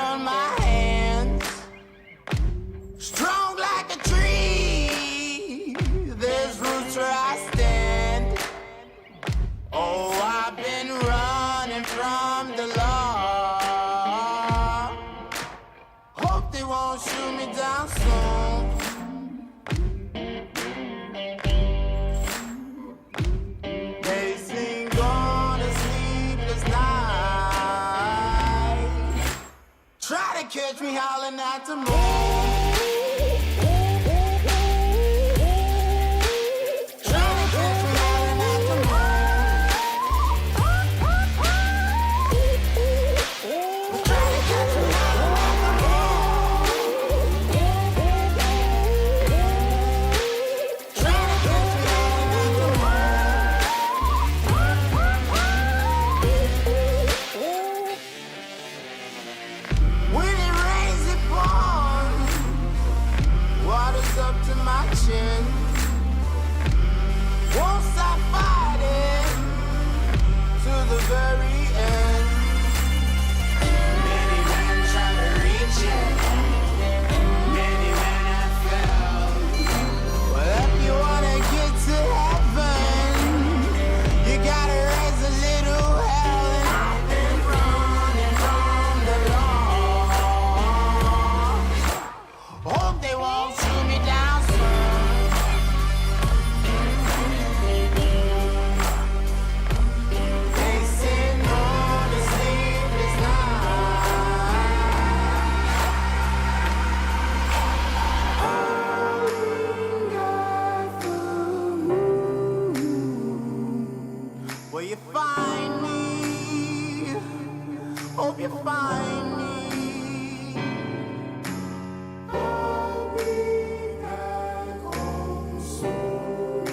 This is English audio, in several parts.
on my hands, strong like a tree. There's roots where I stand. Oh, I've been running from the law. Hope they won't shoot me down soon. They sing on a sleepless night. Try to catch me howling at the moon. Won't stop fighting to the very end. Many men try to reach it, many men have failed. Well, if you wanna get to heaven, you gotta raise a little hell. And I've been running from the law. Hope they won't shoot me down soon. Will you find me? Hope you find me. I'll be back home soon.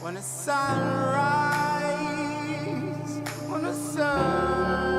When the sun rises, when the sun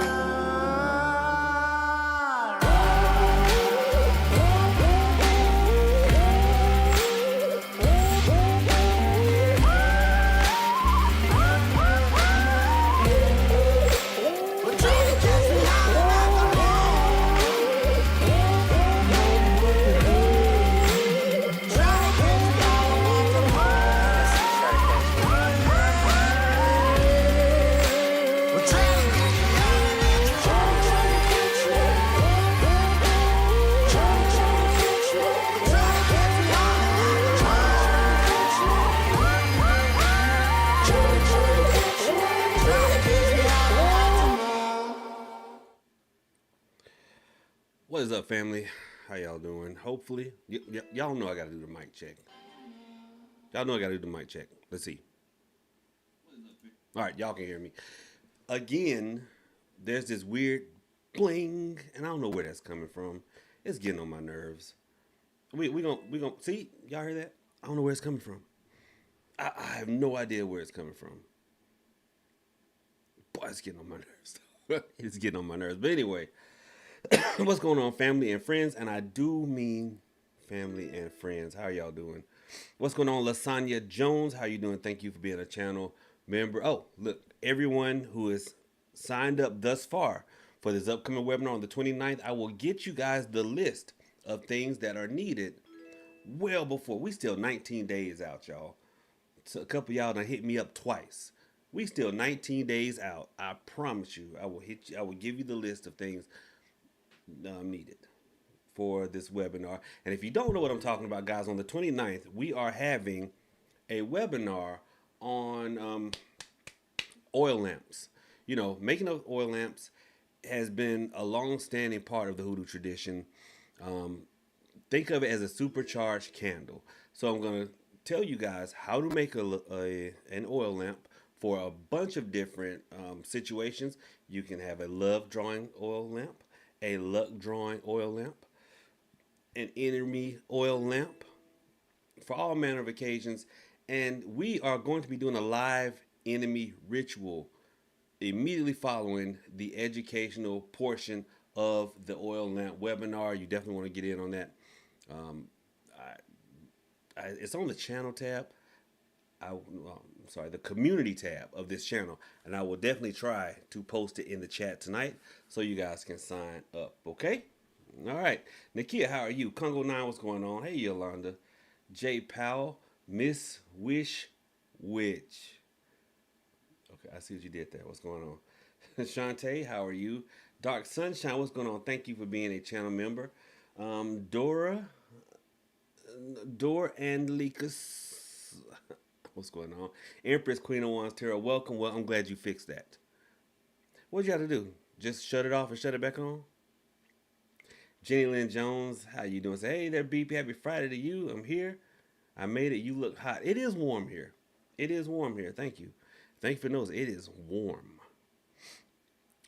What is up, family? How y'all doing? Hopefully, y'all know I gotta do the mic check. Y'all know I gotta do the mic check. Let's see. All right, y'all can hear me. Again, there's this weird bling, and I don't know where that's coming from. It's getting on my nerves. We gonna see. Y'all hear that? I don't know where it's coming from. I have no idea where it's coming from. Boy, it's getting on my nerves. It's getting on my nerves. But anyway. What's going on, family and friends? And I do mean family and friends. How are y'all doing? What's going on, Lasagna Jones? How you doing? Thank you for being a channel member. Oh, look, everyone who is signed up thus far for this upcoming webinar on the 29th, I will get you guys the list of things that are needed well before. We still 19 days out, y'all. So a couple of y'all done hit me up twice. We still 19 days out. I promise you, I will hit you. I will give you the list of things needed for this webinar. And if you don't know what I'm talking about, guys, on the 29th, we are having a webinar on oil lamps. You know, making of oil lamps has been a long-standing part of the Hoodoo tradition. Think of it as a supercharged candle. So I'm going to tell you guys how to make an oil lamp for a bunch of different situations. You can have a love drawing oil lamp, a luck drawing oil lamp, an enemy oil lamp, for all manner of occasions. And we are going to be doing a live enemy ritual immediately following the educational portion of the oil lamp webinar. You definitely want to get in on that. It's on the channel tab. I'm sorry, the community tab of this channel, and I will definitely try to post it in the chat tonight so you guys can sign up. Okay. All right, Nakia, how are you? Congo 9, what's going on? Hey, Yolanda. J Powell, Miss Wish Witch. Okay, I see what you did there. What's going on? Shantae, how are you? Dark Sunshine, what's going on? Thank you for being a channel member. Dora and Lekas, what's going on? Empress Queen of Wands, Tara, welcome. Well, I'm glad you fixed that. What'd you have to do? Just shut it off and shut it back on? Jenny Lynn Jones, how you doing? Say, hey there, BP. Happy Friday to you. I'm here. I made it. You look hot. It is warm here. It is warm here. Thank you. Thank you for noticing. It is warm.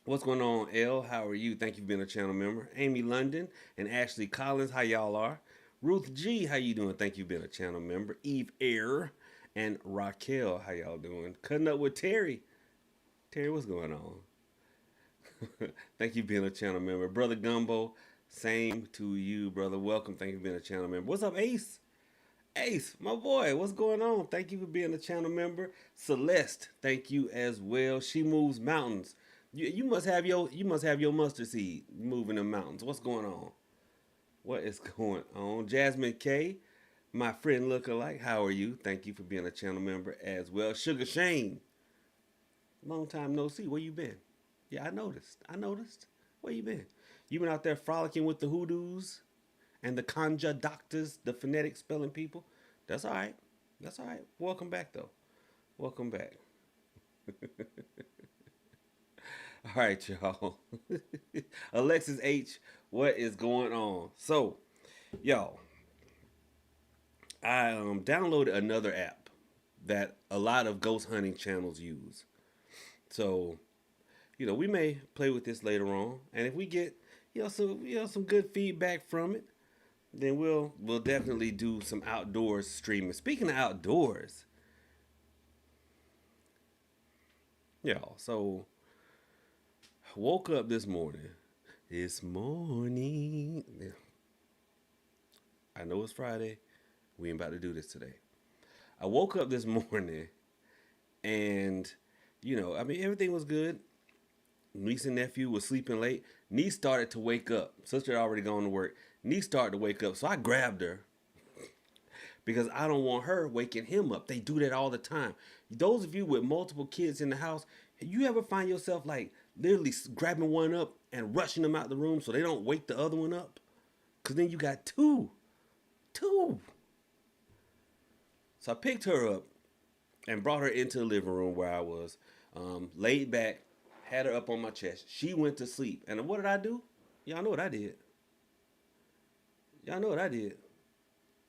What's going on, L? How are you? Thank you for being a channel member. Amy London and Ashley Collins, how y'all are? Ruth G, how you doing? Thank you for being a channel member. Eve Air and Raquel, how y'all doing? Cutting up with Terry. Terry, what's going on? Thank you for being a channel member. Brother Gumbo, same to you, brother. Welcome. Thank you for being a channel member. What's up, Ace? Ace, my boy, what's going on? Thank you for being a channel member. Celeste, thank you as well. She moves mountains. You must have your mustard seed moving the mountains. What's going on? What is going on? Jasmine K, my friend lookalike, how are you? Thank you for being a channel member as well. Sugar Shane, long time no see. Where you been? Yeah, I noticed. Where you been? You been out there frolicking with the hoodoos and the conjure doctors, the phonetic spelling people? That's all right. That's all right. Welcome back, though. Welcome back. All right, y'all. Alexis H, what is going on? So, y'all, I downloaded another app that a lot of ghost hunting channels use. So, we may play with this later on, and if we get some good feedback from it, then we'll definitely do some outdoors streaming. Speaking of outdoors, y'all, so woke up this morning. I know it's Friday. We ain't about to do this today. I woke up this morning and, everything was good. Niece and nephew was sleeping late. Niece started to wake up. Sister had already gone to work. Niece started to wake up. So I grabbed her because I don't want her waking him up. They do that all the time. Those of you with multiple kids in the house, you ever find yourself like literally grabbing one up and rushing them out the room so they don't wake the other one up? Because then you got two. So I picked her up and brought her into the living room where I was, laid back, had her up on my chest. She went to sleep. And what did I do? Y'all know what I did.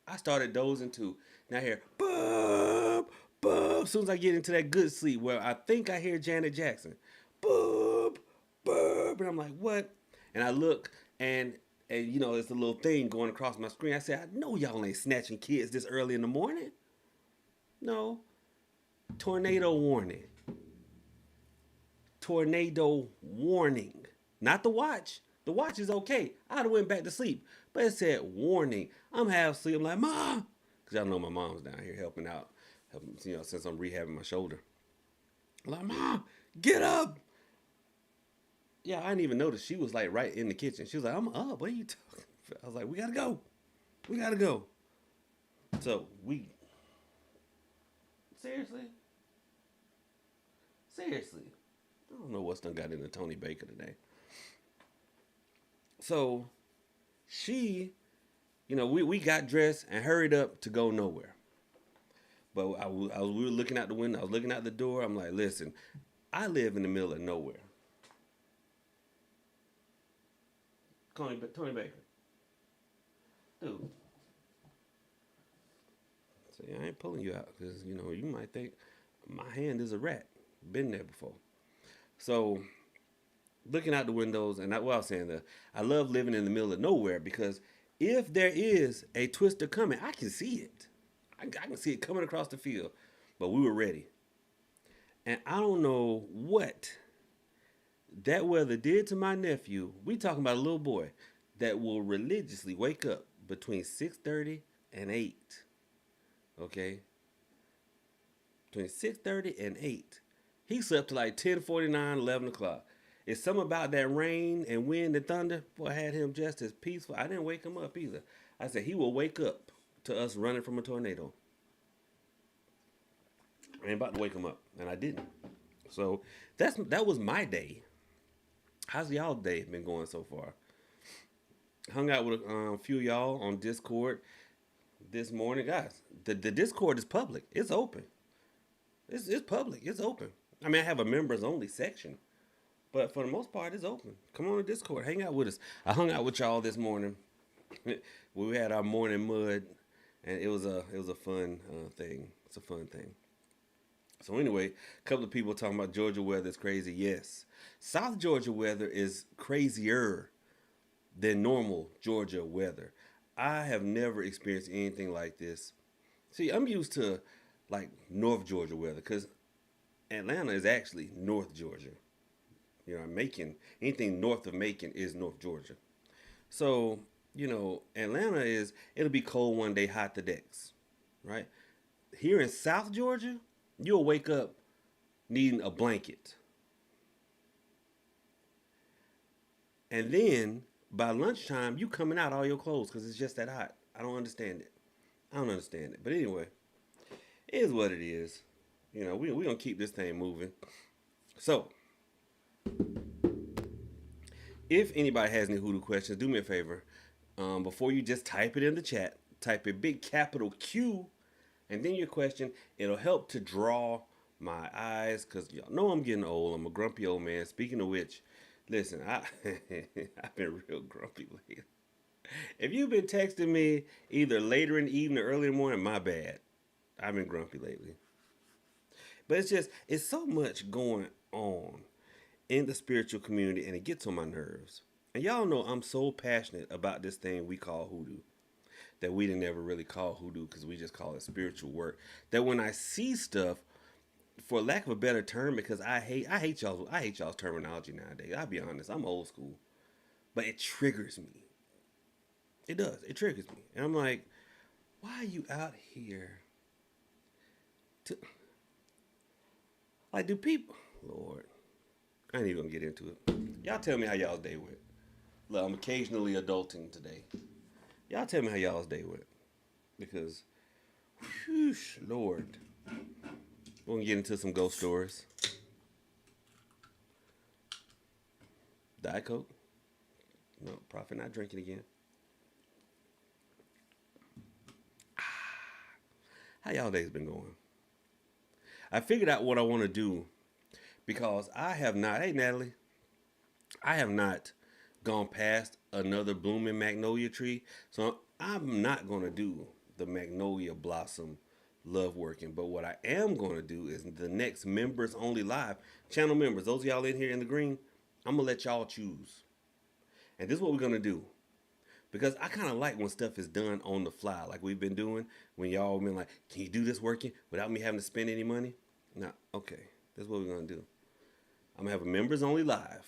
I started dozing too. Now I hear, bub, bub. As soon as I get into that good sleep where I think I hear Janet Jackson, bub, bub. And I'm like, what? And I look and it's a little thing going across my screen. I said, I know y'all ain't snatching kids this early in the morning. No. Tornado warning. Tornado warning. Not the watch. The watch is okay. I'd have went back to sleep. But it said warning. I'm half asleep. I'm like, Mom. Because y'all know my mom's down here helping out. Since I'm rehabbing my shoulder. I'm like, Mom, get up. Yeah, I didn't even notice. She was like right in the kitchen. She was like, I'm up. What are you talking about? I was like, we gotta go. So seriously. I don't know what's done got into Tony Baker today. So she, we got dressed and hurried up to go nowhere. But we were looking out the window. I was looking out the door. I'm like, listen, I live in the middle of nowhere. Tony Baker. Dude. So I ain't pulling you out because, you might think my hand is a rat. Been there before. So looking out the windows, and I was saying that I love living in the middle of nowhere because if there is a twister coming, I can see it. I can see it coming across the field. But we were ready. And I don't know what that weather did to my nephew. We talking about a little boy that will religiously wake up between 6:30 and 8. Okay? between 6:30 and 8. He slept till like 10:49, 11 o'clock. It's something about that rain and wind and thunder. Boy, had him just as peaceful. I didn't wake him up either. I said he will wake up to us running from a tornado. I ain't about to wake him up, and I didn't. So that was my day. How's y'all day been going so far? Hung out with a few of y'all on Discord this morning, guys. The Discord is public. It's open. It's public. It's open. I mean, I have a members only section, but for the most part, it's open. Come on to Discord, hang out with us. I hung out with y'all this morning. We had our morning mud, and it was a fun thing. It's a fun thing. So anyway, a couple of people talking about Georgia weather is crazy. Yes, South Georgia weather is crazier than normal Georgia weather. I have never experienced anything like this. See, I'm used to like North Georgia weather because Atlanta is actually North Georgia. You know, Macon, anything north of Macon is North Georgia. So, Atlanta it'll be cold one day, hot the next, right? Here in South Georgia, you'll wake up needing a blanket. And then by lunchtime, you coming out all your clothes because it's just that hot. I don't understand it. But anyway, it is what it is. We're going to keep this thing moving. So, if anybody has any Hoodoo questions, do me a favor. Before you just type it in the chat, type a big capital Q and then your question. It'll help to draw my eyes because y'all know I'm getting old. I'm a grumpy old man. Speaking of which, listen, I've been real grumpy lately. If you've been texting me either later in the evening or early in the morning, my bad. I've been grumpy lately. But it's so much going on in the spiritual community, and it gets on my nerves. And y'all know I'm so passionate about this thing we call hoodoo, that we didn't ever really call hoodoo because we just call it spiritual work. That when I see stuff, for lack of a better term, because I hate y'all's terminology nowadays. I'll be honest, I'm old school, but it triggers me. It does. It triggers me, and I'm like, why are you out here? Like, do people? Lord, I ain't even gonna get into it. Y'all tell me how y'all's day went. Look, I'm occasionally adulting today. Y'all tell me how y'all's day went, because, whoosh, Lord, we're gonna get into some ghost stories. Diet Coke. No, Prophet not drinking again. How y'all days been going? I figured out what I want to do because I have not, hey Natalie, I have not gone past another blooming magnolia tree. So I'm not going to do the magnolia blossom love working. But what I am going to do is the next members only live channel members, those of y'all in here in the green, I'm going to let y'all choose. And this is what we're going to do. Because I kind of like when stuff is done on the fly, like we've been doing. When y'all been like, can you do this working without me having to spend any money? No, okay. That's what we're going to do. I'm going to have a members only live.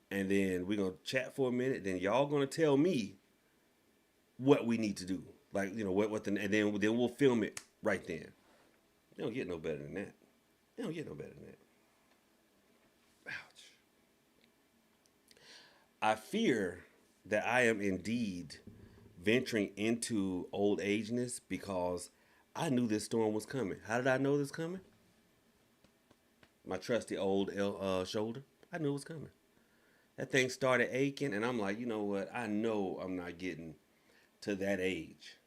And then we're going to chat for a minute. Then y'all going to tell me what we need to do. Like, and then we'll film it right then. They don't get no better than that. Ouch. I fear that I am indeed venturing into old ageness because I knew this storm was coming. How did I know this coming? My trusty old shoulder. I knew it was coming. That thing started aching, and I'm like, you know what? I know I'm not getting to that age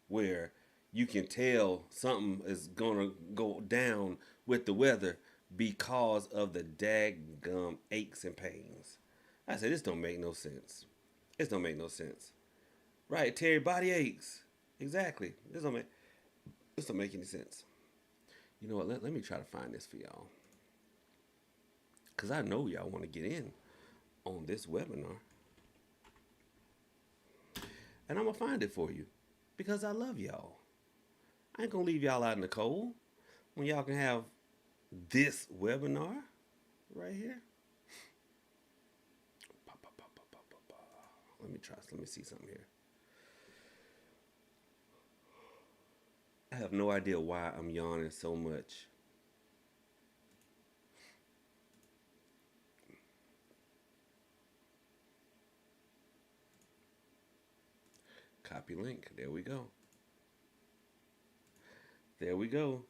where you can tell something is going to go down with the weather because of the daggum aches and pains. I said, this don't make no sense. This don't make no sense. Right, Terry, body aches. Exactly. This don't make any sense. You know what? Let me try to find this for y'all. Because I know y'all want to get in on this webinar. And I'm going to find it for you. Because I love y'all. I ain't going to leave y'all out in the cold when y'all can have this webinar right here. Let me see something here. I have no idea why I'm yawning so much. Copy link. There we go. There we go.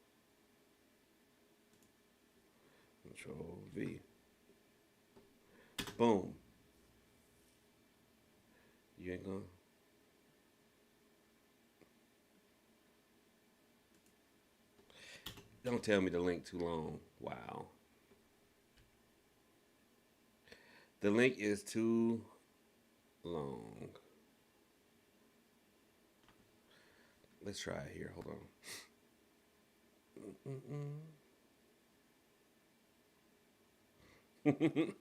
Control V. Boom. You ain't gonna. Don't tell me the link too long. Wow. The link is too long. Let's try it here. Hold on.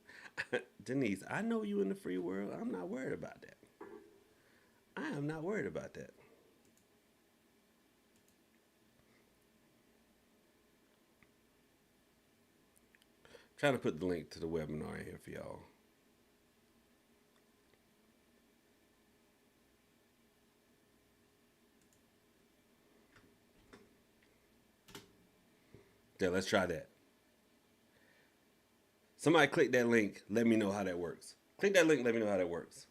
Denise, I know you in the free world. I'm not worried about that. I am not worried about that. Trying to put the link to the webinar in here for y'all. There, let's try that. Somebody click that link. Let me know how that works. Click that link. Let me know how that works.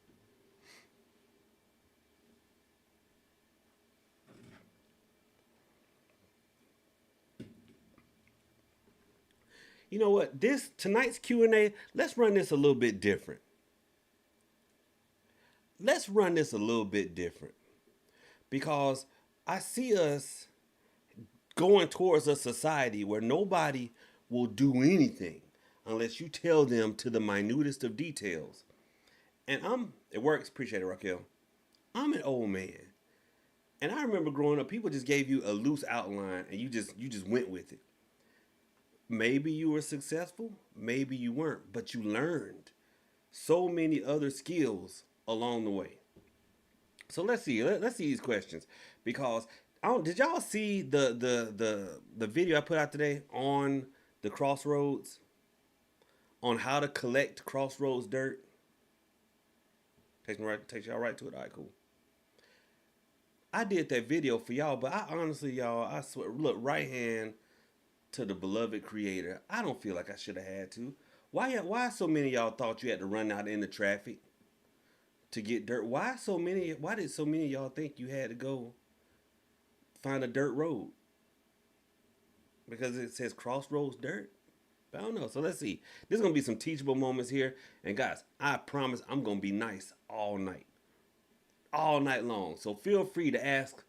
You know what? Tonight's Q&A, let's run this a little bit different. Let's run this a little bit different. Because I see us going towards a society where nobody will do anything unless you tell them to the minutest of details. And it works, appreciate it, Raquel. I'm an old man. And I remember growing up, people just gave you a loose outline and you just went with it. Maybe you were successful, maybe you weren't, but you learned so many other skills along the way. So let's see these questions, because did y'all see the video I put out today on the crossroads, on how to collect crossroads dirt? Takes y'all right to it. All right, cool. I did that video for y'all, but I honestly, y'all, I swear, look, right hand to the beloved creator. I don't feel like I should have had to. Why so many of y'all thought you had to run out in the traffic to get dirt? Why did so many of y'all think you had to go find a dirt road? Because it says crossroads dirt? I don't know. So let's see. There's going to be some teachable moments here. And guys, I promise I'm going to be nice all night. All night long. So feel free to ask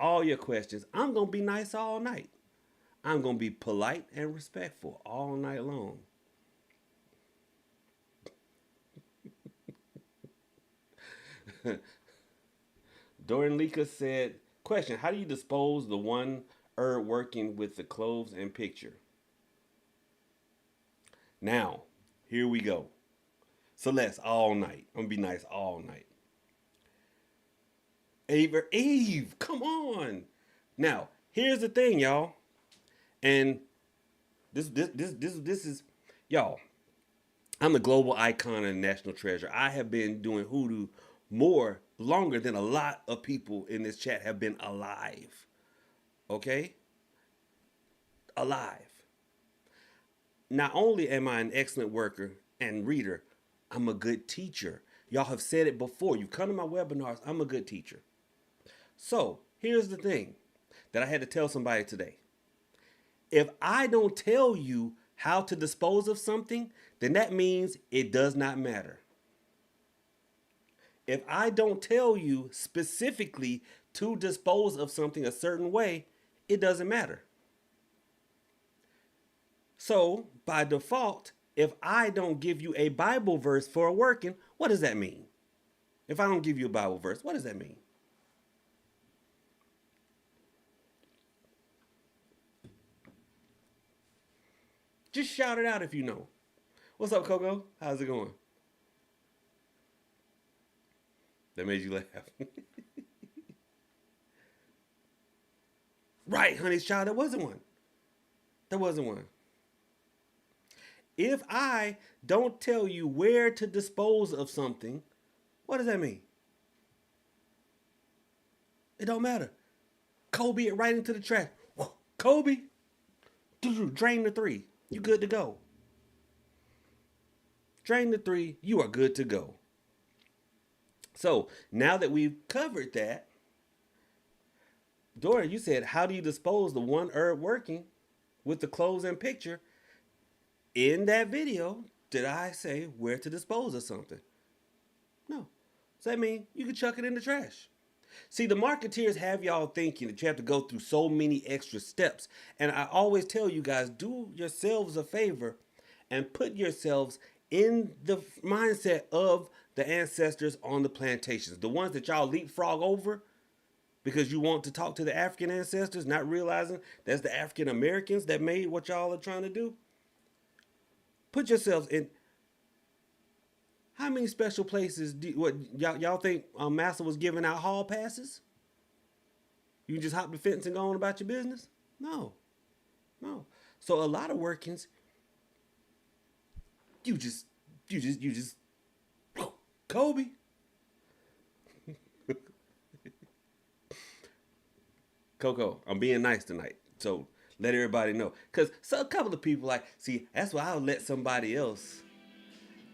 all your questions. I'm going to be nice all night. I'm going to be polite and respectful all night long. Dorian Lika said, question, how do you dispose the one herb working with the cloves and picture? Now, here we go. Celeste, all night. I'm going to be nice all night. Eve, come on. Now, here's the thing, y'all. And this is, y'all, I'm the global icon and national treasure. I have been doing Hoodoo longer than a lot of people in this chat have been alive. Okay? Alive. Not only am I an excellent worker and reader, I'm a good teacher. Y'all have said it before. You come to my webinars, I'm a good teacher. So, here's the thing that I had to tell somebody today. If I don't tell you how to dispose of something, then that means it does not matter. If I don't tell you specifically to dispose of something a certain way, it doesn't matter. So, by default, if I don't give you a Bible verse for a working, what does that mean? If I don't give you a Bible verse, what does that mean? Just shout it out if you know. What's up, Coco? How's it going? That made you laugh. Right, honey's child, there wasn't one. There wasn't one. If I don't tell you where to dispose of something, what does that mean? It don't matter. Kobe it right into the trash. Kobe, drain the three. You good to go. Drain the three. You are good to go. So now that we've covered that, Dora, you said, how do you dispose the one herb working with the clothes and picture? In that video, did I say where to dispose of something? No. So that means you can chuck it in the trash. See, the marketeers have y'all thinking that you have to go through so many extra steps. And I always tell you guys, do yourselves a favor and put yourselves in the mindset of the ancestors on the plantations. The ones that y'all leapfrog over because you want to talk to the African ancestors, not realizing that's the African Americans that made what y'all are trying to do. Put yourselves in. How many special places do what y'all think Massa was giving out hall passes? You can just hop the fence and go on about your business? No. No. So a lot of workings, you just Kobe. Coco, I'm being nice tonight. So let everybody know. Because a couple of people like, see, that's why I'll let somebody else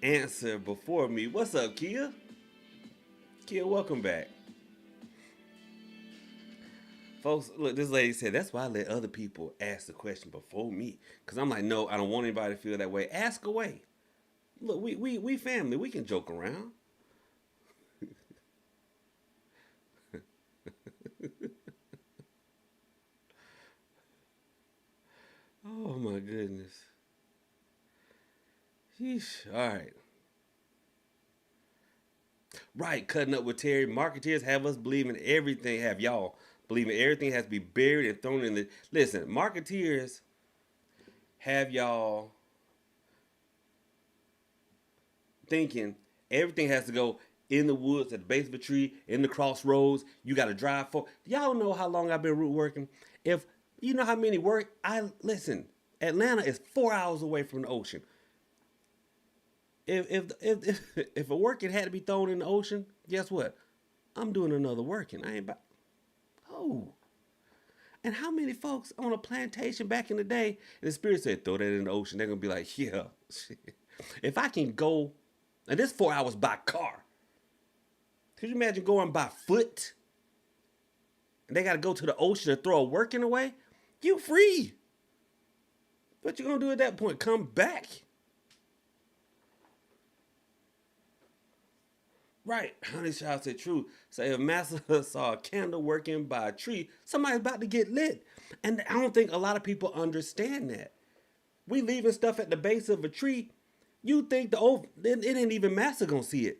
answer before me. What's up, Kia? Kia, welcome back. Folks, look, this lady said, that's why I let other people ask the question before me. Because I'm like, no, I don't want anybody to feel that way. Ask away. Look, we family. We can joke around. Oh, my goodness. Sheesh. All right. Right, cutting up with Terry. Marketeers have us believing everything, have y'all believing everything has to be buried and thrown in the. Listen, marketeers have y'all thinking everything has to go in the woods, at the base of a tree, in the crossroads. You got to drive for. Y'all know how long I've been root working. If you know how many work, listen. Atlanta is 4 hours away from the ocean. If a working had to be thrown in the ocean, guess what? I'm doing another working. I ain't about. Oh. And how many folks on a plantation back in the day, and the spirit said, throw that in the ocean, they're going to be like, yeah. If I can go, and this 4 hours by car. Could you imagine going by foot? And they got to go to the ocean and throw a working away? You free. What you going to do at that point? Come back. Right, honey child said true. Say if Massa saw a candle working by a tree, somebody's about to get lit. And I don't think a lot of people understand that. We leaving stuff at the base of a tree. You think it ain't even Massa gonna see it.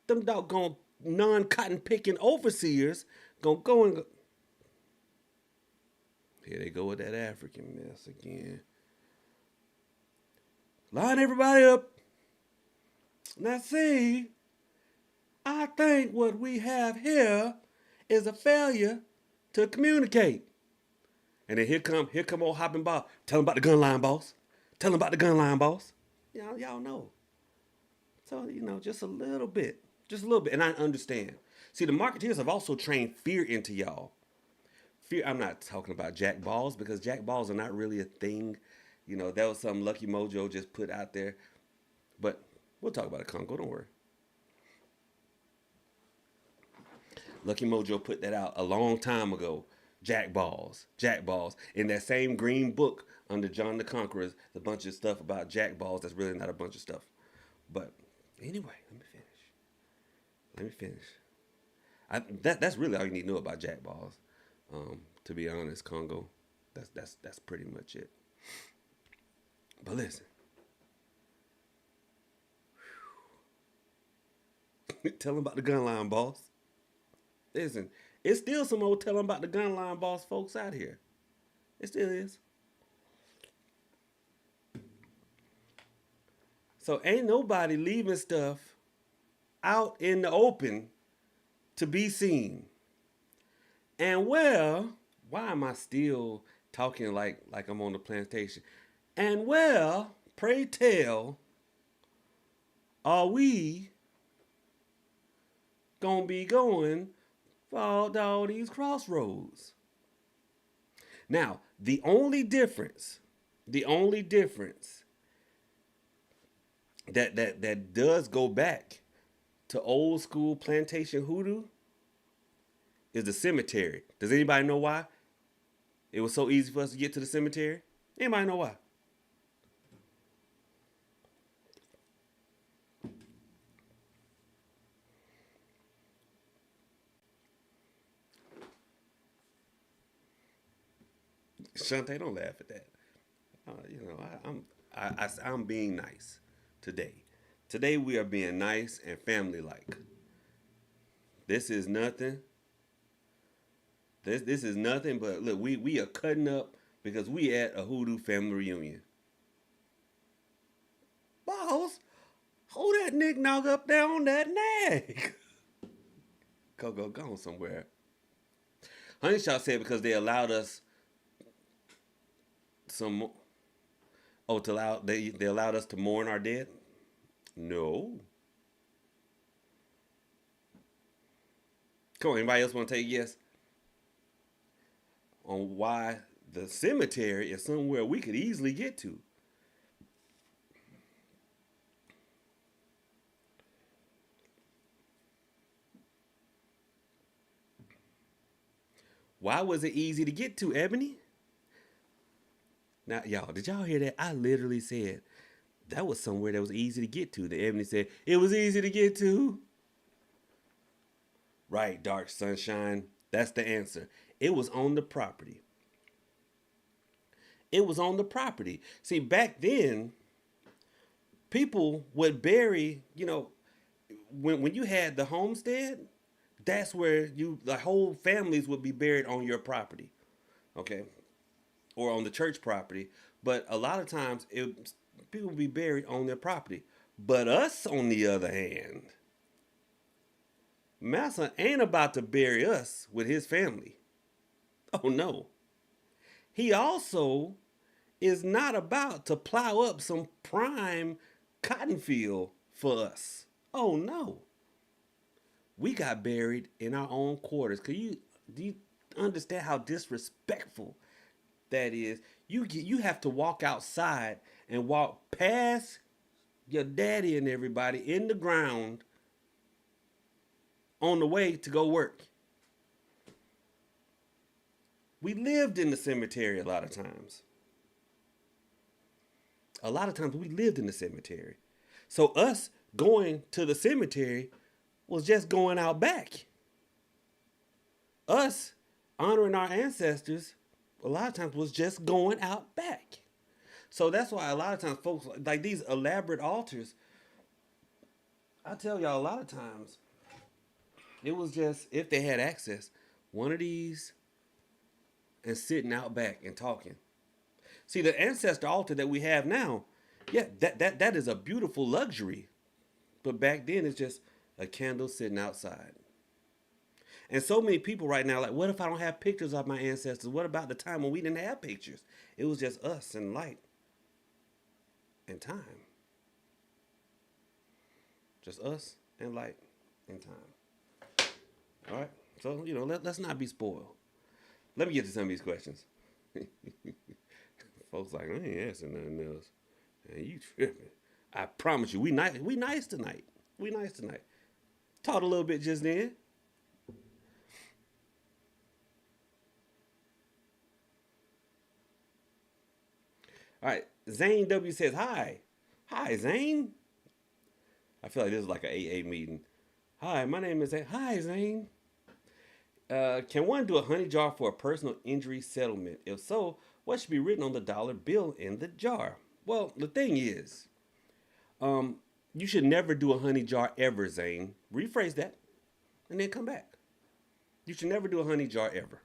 Them doggone non-cotton picking overseers gonna go and go. Here they go with that African mess again. Line everybody up. Now see. I think what we have here is a failure to communicate. And then here come old hopping Bob. Tell him about the gun line, boss. Tell him about the gun line, boss. Y'all know. So, just a little bit. Just a little bit. And I understand. See, the marketeers have also trained fear into y'all. Fear, I'm not talking about jack balls because jack balls are not really a thing. That was something Lucky Mojo just put out there. But we'll talk about it, Congo. Don't worry. Lucky Mojo put that out a long time ago. Jack balls. In that same green book under John the Conqueror, a bunch of stuff about jack balls. That's really not a bunch of stuff. But anyway, let me finish. That's really all you need to know about jack balls. To be honest, Congo, that's pretty much it. But listen. Tell them about the gun line, boss. Listen, it's still some old telling about the gun line boss folks out here. It still is. So ain't nobody leaving stuff out in the open to be seen. And well, why am I still talking like I'm on the plantation? And well, pray tell, are we gonna be going for all these crossroads? Now, the only difference that does go back to old school plantation hoodoo is the cemetery. Does anybody know why it was so easy for us to get to the cemetery? Anybody know why? Shantae, don't laugh at that. I'm being nice today. Today we are being nice and family like. This is nothing. This is nothing but look. We are cutting up because we at a hoodoo family reunion. Boss, hold that Nick knock up there on that neck. Go on somewhere. Honey Shaw said because they allowed us some. Oh, they allowed us to mourn our dead. No. Come on, anybody else want to take a guess on why the cemetery is somewhere we could easily get to? Why was it easy to get to, Ebony? Now, y'all, did y'all hear that? I literally said that was somewhere that was easy to get to. The Ebony said it was easy to get to. Right, Dark Sunshine. That's the answer. It was on the property. It was on the property. See, back then, people would bury, when you had the homestead, that's where the whole families would be buried on your property. Okay? Or on the church property. But a lot of times, people would be buried on their property. But us, on the other hand, Massa ain't about to bury us with his family. Oh no. He also is not about to plow up some prime cotton field for us. Oh no. We got buried in our own quarters. Do you understand how disrespectful that is? You have to walk outside and walk past your daddy and everybody in the ground on the way to go work. We lived in the cemetery a lot of times. A lot of times we lived in the cemetery. So us going to the cemetery was just going out back. Us honoring our ancestors a lot of times was just going out back. So that's why a lot of times folks like these elaborate altars, I tell y'all a lot of times, it was just, if they had access, one of these and sitting out back and talking. See, the ancestor altar that we have now, yeah, that is a beautiful luxury. But back then, it's just a candle sitting outside. And so many people right now, like, what if I don't have pictures of my ancestors? What about the time when we didn't have pictures? It was just us and light and time. Just us and light and time. All right? So, let's not be spoiled. Let me get to some of these questions. Folks like, I ain't asking nothing else. Man, you tripping. I promise you, we nice tonight. We nice tonight. Talked a little bit just then. All right, Zane W says, hi. Hi, Zane. I feel like this is like an AA meeting. Hi, my name is Zane. Hi, Zane. Can one do a honey jar for a personal injury settlement? If so, what should be written on the dollar bill in the jar? Well, the thing is, you should never do a honey jar ever, Zane. Rephrase that and then come back. You should never do a honey jar ever.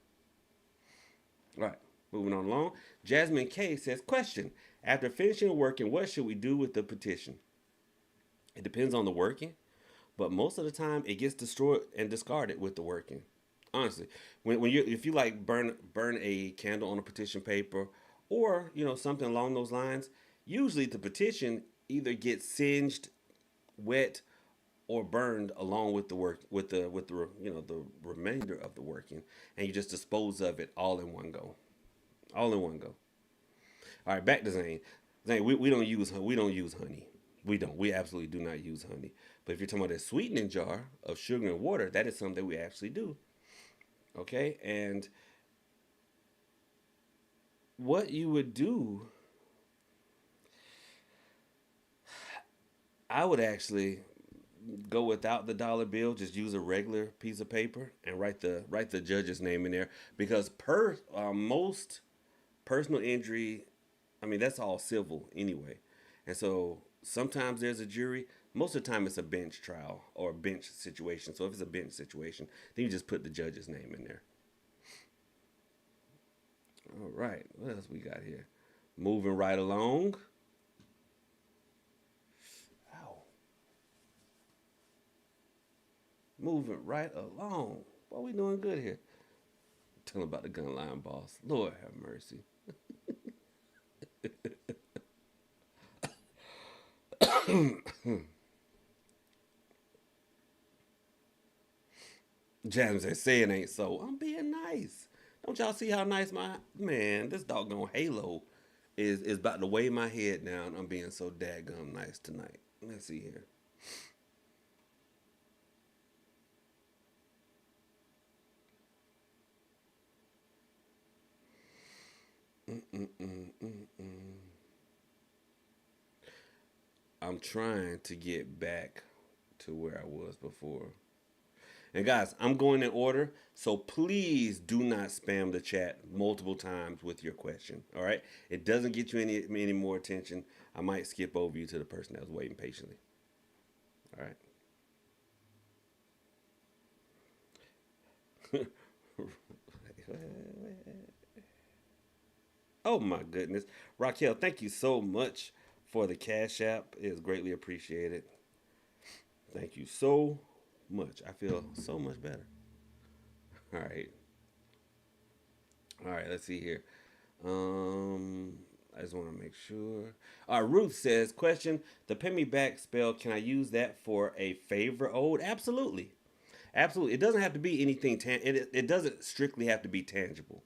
All right, moving on along. Jasmine K says, question, after finishing working, what should we do with the petition? It depends on the working, but most of the time it gets destroyed and discarded with the working. Honestly, if you like burn a candle on a petition paper or something along those lines, usually the petition either gets singed, wet, or burned along with the work with the remainder of the working, and you just dispose of it all in one go. All in one go. All right, back to Zane. Zane, we don't use honey. We don't. We absolutely do not use honey. But if you're talking about a sweetening jar of sugar and water, that is something we actually do. Okay, and what you would do, I would actually go without the dollar bill. Just use a regular piece of paper and write the judge's name in there because per most personal injury, I mean that's all civil anyway, and so sometimes there's a jury. Most of the time it's a bench trial or a bench situation. So if it's a bench situation, then you just put the judge's name in there. All right, what else we got here? Moving right along. Ow. Moving right along. Boy, we doing good here. Tell them about the gun line boss. Lord have mercy. Jam said, say it ain't so. I'm being nice. Don't y'all see how nice my man, this doggone halo is about to weigh my head down. I'm being so daggum nice tonight. Let's see here. I'm trying to get back to where I was before. And guys, I'm going in order, so please do not spam the chat multiple times with your question. All right, it doesn't get you any more attention. I might skip over you to the person that was waiting patiently. All right. Oh my goodness, Raquel, thank you so much for the Cash App. It is greatly appreciated. Thank you so much. I feel so much better. All right. All right, let's see here. I just want to make sure. Ruth says, question, the pay me back spell, can I use that for a favor owed? Absolutely. Absolutely. It doesn't have to be anything, it doesn't strictly have to be tangible.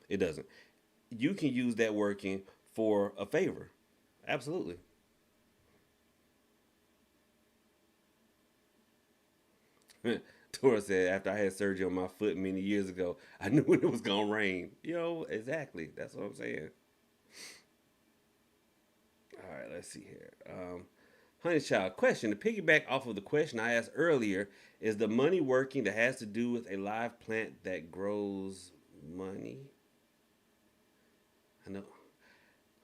It doesn't. You can use that working for a favor. Absolutely. Tora said, after I had surgery on my foot many years ago, I knew when it was going to rain. Exactly. That's what I'm saying. All right, let's see here. Honey Child, question. To piggyback off of the question I asked earlier, is the money working that has to do with a live plant that grows money? I know.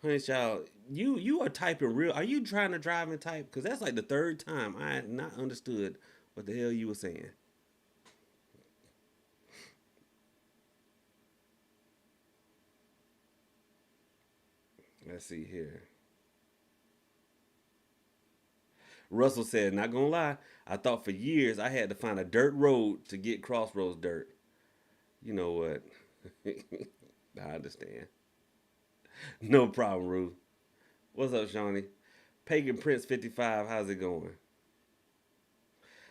Honey Child, you are typing real. Are you trying to drive and type? Because that's like the third time I had not understood what the hell you were saying. Let's see here. Russell said, not gonna lie, I thought for years I had to find a dirt road to get Crossroads dirt. You know what? I understand. No problem, Ruth. What's up, Shawnee? Pagan Prince 55, how's it going?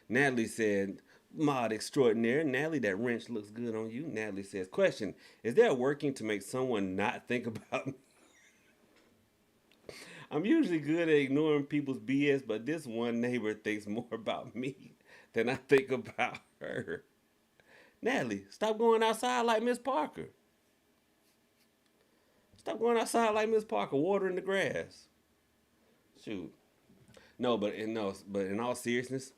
Natalie said, mod extraordinaire. Natalie, that wrench looks good on you. Natalie says, question, is there a working to make someone not think about me? I'm usually good at ignoring people's BS, but this one neighbor thinks more about me than I think about her. Natalie, stop going outside like Miss Parker. Stop going outside like Miss Parker, watering the grass. Shoot. No, but in all seriousness,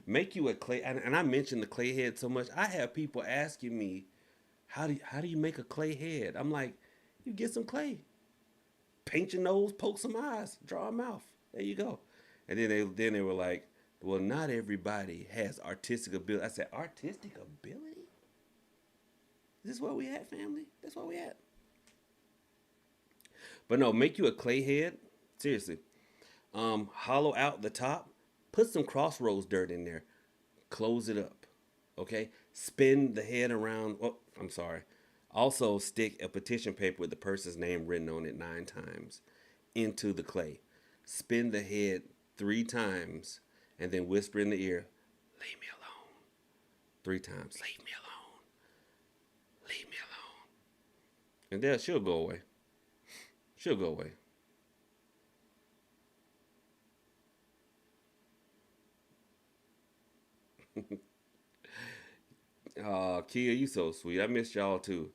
make you a clay. And I mentioned the clay head so much. I have people asking me, how do you make a clay head? I'm like, you get some clay, paint your nose, poke some eyes, draw a mouth. There you go. And then they were like, well, not everybody has artistic ability. I said, artistic ability? Is this where we at, family? That's where we at. But no, make you a clay head. Seriously. Hollow out the top. Put some crossroads dirt in there. Close it up. Okay? Spin the head around. Oh, I'm sorry. Also, stick a petition paper with the person's name written on it 9 times into the clay. Spin the head 3 times and then whisper in the ear, leave me alone. 3 times, leave me alone. Leave me alone. And then she'll go away. She'll go away. Oh, Kia, you so sweet. I missed y'all too.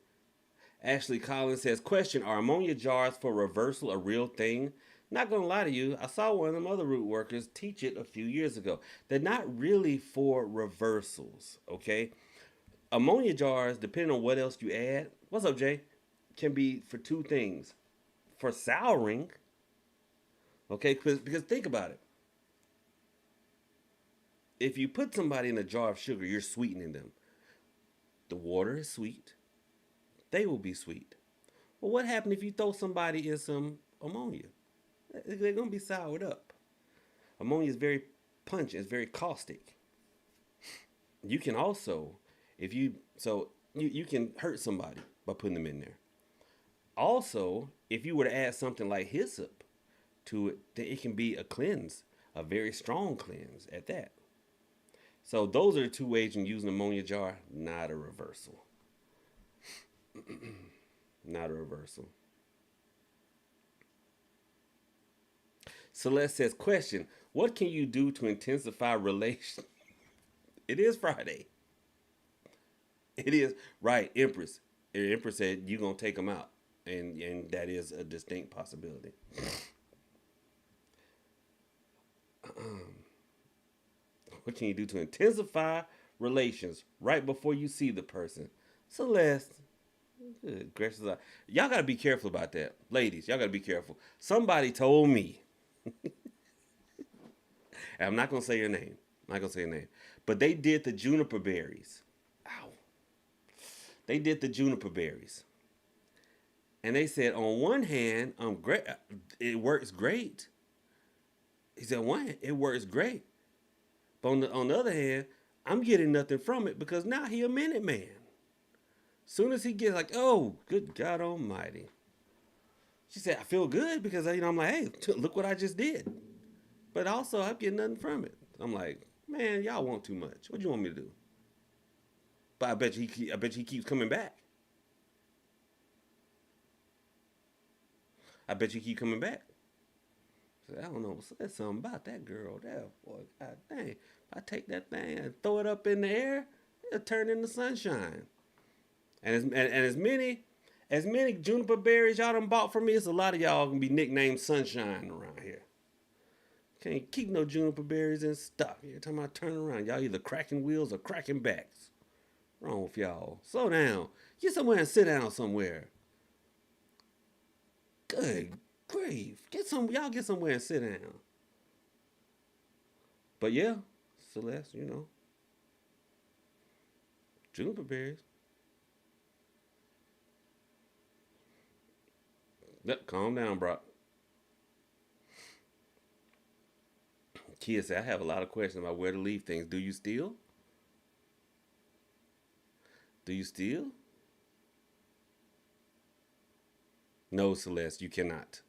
Ashley Collins says, question, are ammonia jars for reversal a real thing? Not gonna lie to you, I saw one of them other root workers teach it a few years ago. They're not really for reversals, okay? Ammonia jars, depending on what else you add, what's up, Jay? Can be for two things. For souring, okay? Because think about it. If you put somebody in a jar of sugar, you're sweetening them. The water is sweet, they will be sweet. Well, what happens if you throw somebody in some ammonia? They're gonna be soured up. Ammonia is very pungent, it's very caustic. You can also, if you so you can hurt somebody by putting them in there. Also, if you were to add something like hyssop to it, then it can be a cleanse, a very strong cleanse at that. So those are the two ways you can use an ammonia jar, not a reversal. Not a reversal. Celeste says, question, what can you do to intensify relations? It is Friday. It is. Right, Empress. Empress said, you going to take them out. And that is a distinct possibility. What can you do to intensify relations right before you see the person? Celeste. Good gracious. Y'all got to be careful about that. Ladies, y'all got to be careful. Somebody told me, and I'm not going to say your name. I'm not going to say your name. But they did the juniper berries. Ow. They did the juniper berries. And they said, on one hand, great, it works great. He said, one hand, it works great. But on the other hand, I'm getting nothing from it because now he a minute man. Soon as he gets like, oh, good God Almighty. She said, I feel good because I'm like, hey, look what I just did. But also, I'm getting nothing from it. I'm like, man, y'all want too much. What do you want me to do? But I bet you he keeps coming back. I bet you keep coming back. So, I don't know. There's something about that girl. That boy, God dang. If I take that thing and throw it up in the air, it'll turn into sunshine. And as many juniper berries y'all done bought from me, it's a lot of y'all gonna be nicknamed Sunshine around here. Can't keep no juniper berries in stock. Every time I turn around, y'all either cracking wheels or cracking backs. Wrong with y'all. Slow down. Get somewhere and sit down somewhere. Good grief. Y'all get somewhere and sit down. But yeah, Celeste, juniper berries. Yep, calm down, Brock. Kia said, I have a lot of questions about where to leave things. Do you steal? Do you steal? No, Celeste, you cannot.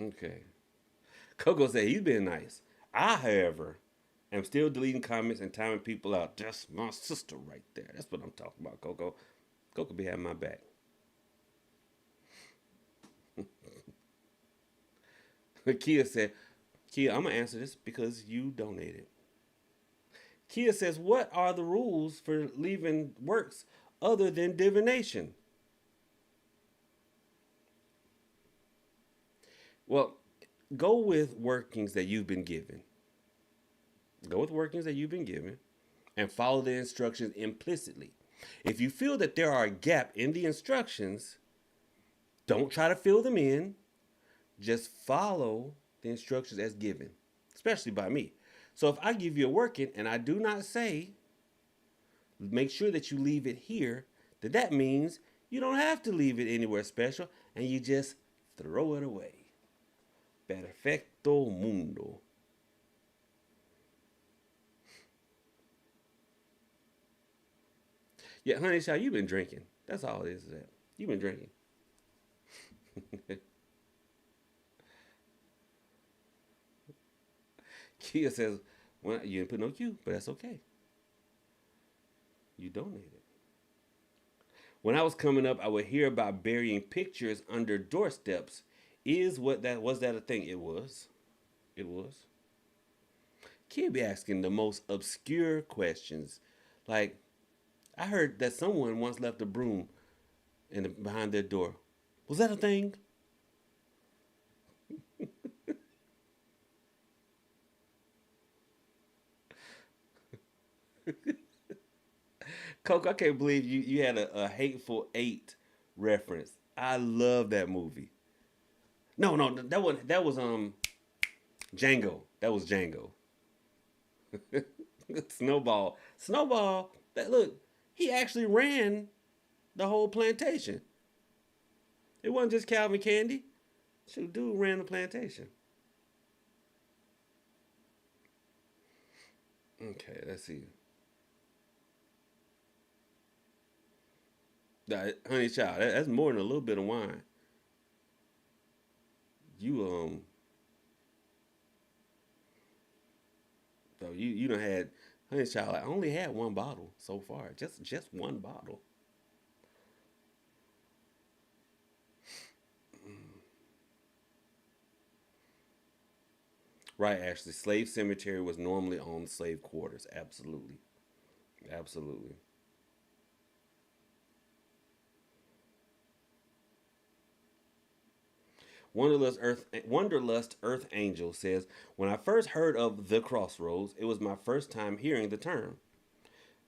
Okay. Coco said he's been nice. I, however, am still deleting comments and timing people out. That's my sister right there. That's what I'm talking about, Coco. Coco be having my back. Kia said, Kia, I'm going to answer this because you donated. Kia says, what are the rules for leaving works other than divination? Well, go with workings that you've been given. Go with workings that you've been given and follow the instructions implicitly. If you feel that there are a gap in the instructions, don't try to fill them in. Just follow the instructions as given, especially by me. So if I give you a working and I do not say, make sure that you leave it here, then that means you don't have to leave it anywhere special and you just throw it away. Perfecto mundo. Yeah, honey, child, you've been drinking. That's all it is. That you've been drinking. Kia says, Well, you didn't put no Q, but that's okay. You donated. When I was coming up, I would hear about burying pictures under doorsteps. Was that a thing? It was. It was. Kid be asking the most obscure questions. Like, I heard that someone once left a broom behind their door. Was that a thing? Coke, I can't believe you had a Hateful Eight reference. I love that movie. No, no, that was Django. That was Django. Snowball. Snowball. That look, he actually ran the whole plantation. It wasn't just Calvin Candy. Shoot, dude ran the plantation. Okay, let's see. Honey Child, that's more than a little bit of wine. You so you done had Honey Child. I only had one bottle so far. Just one bottle. Right, Ashley. Slave cemetery was normally on slave quarters. Absolutely, absolutely. Wanderlust Earth Angel says, when I first heard of the crossroads, it was my first time hearing the term.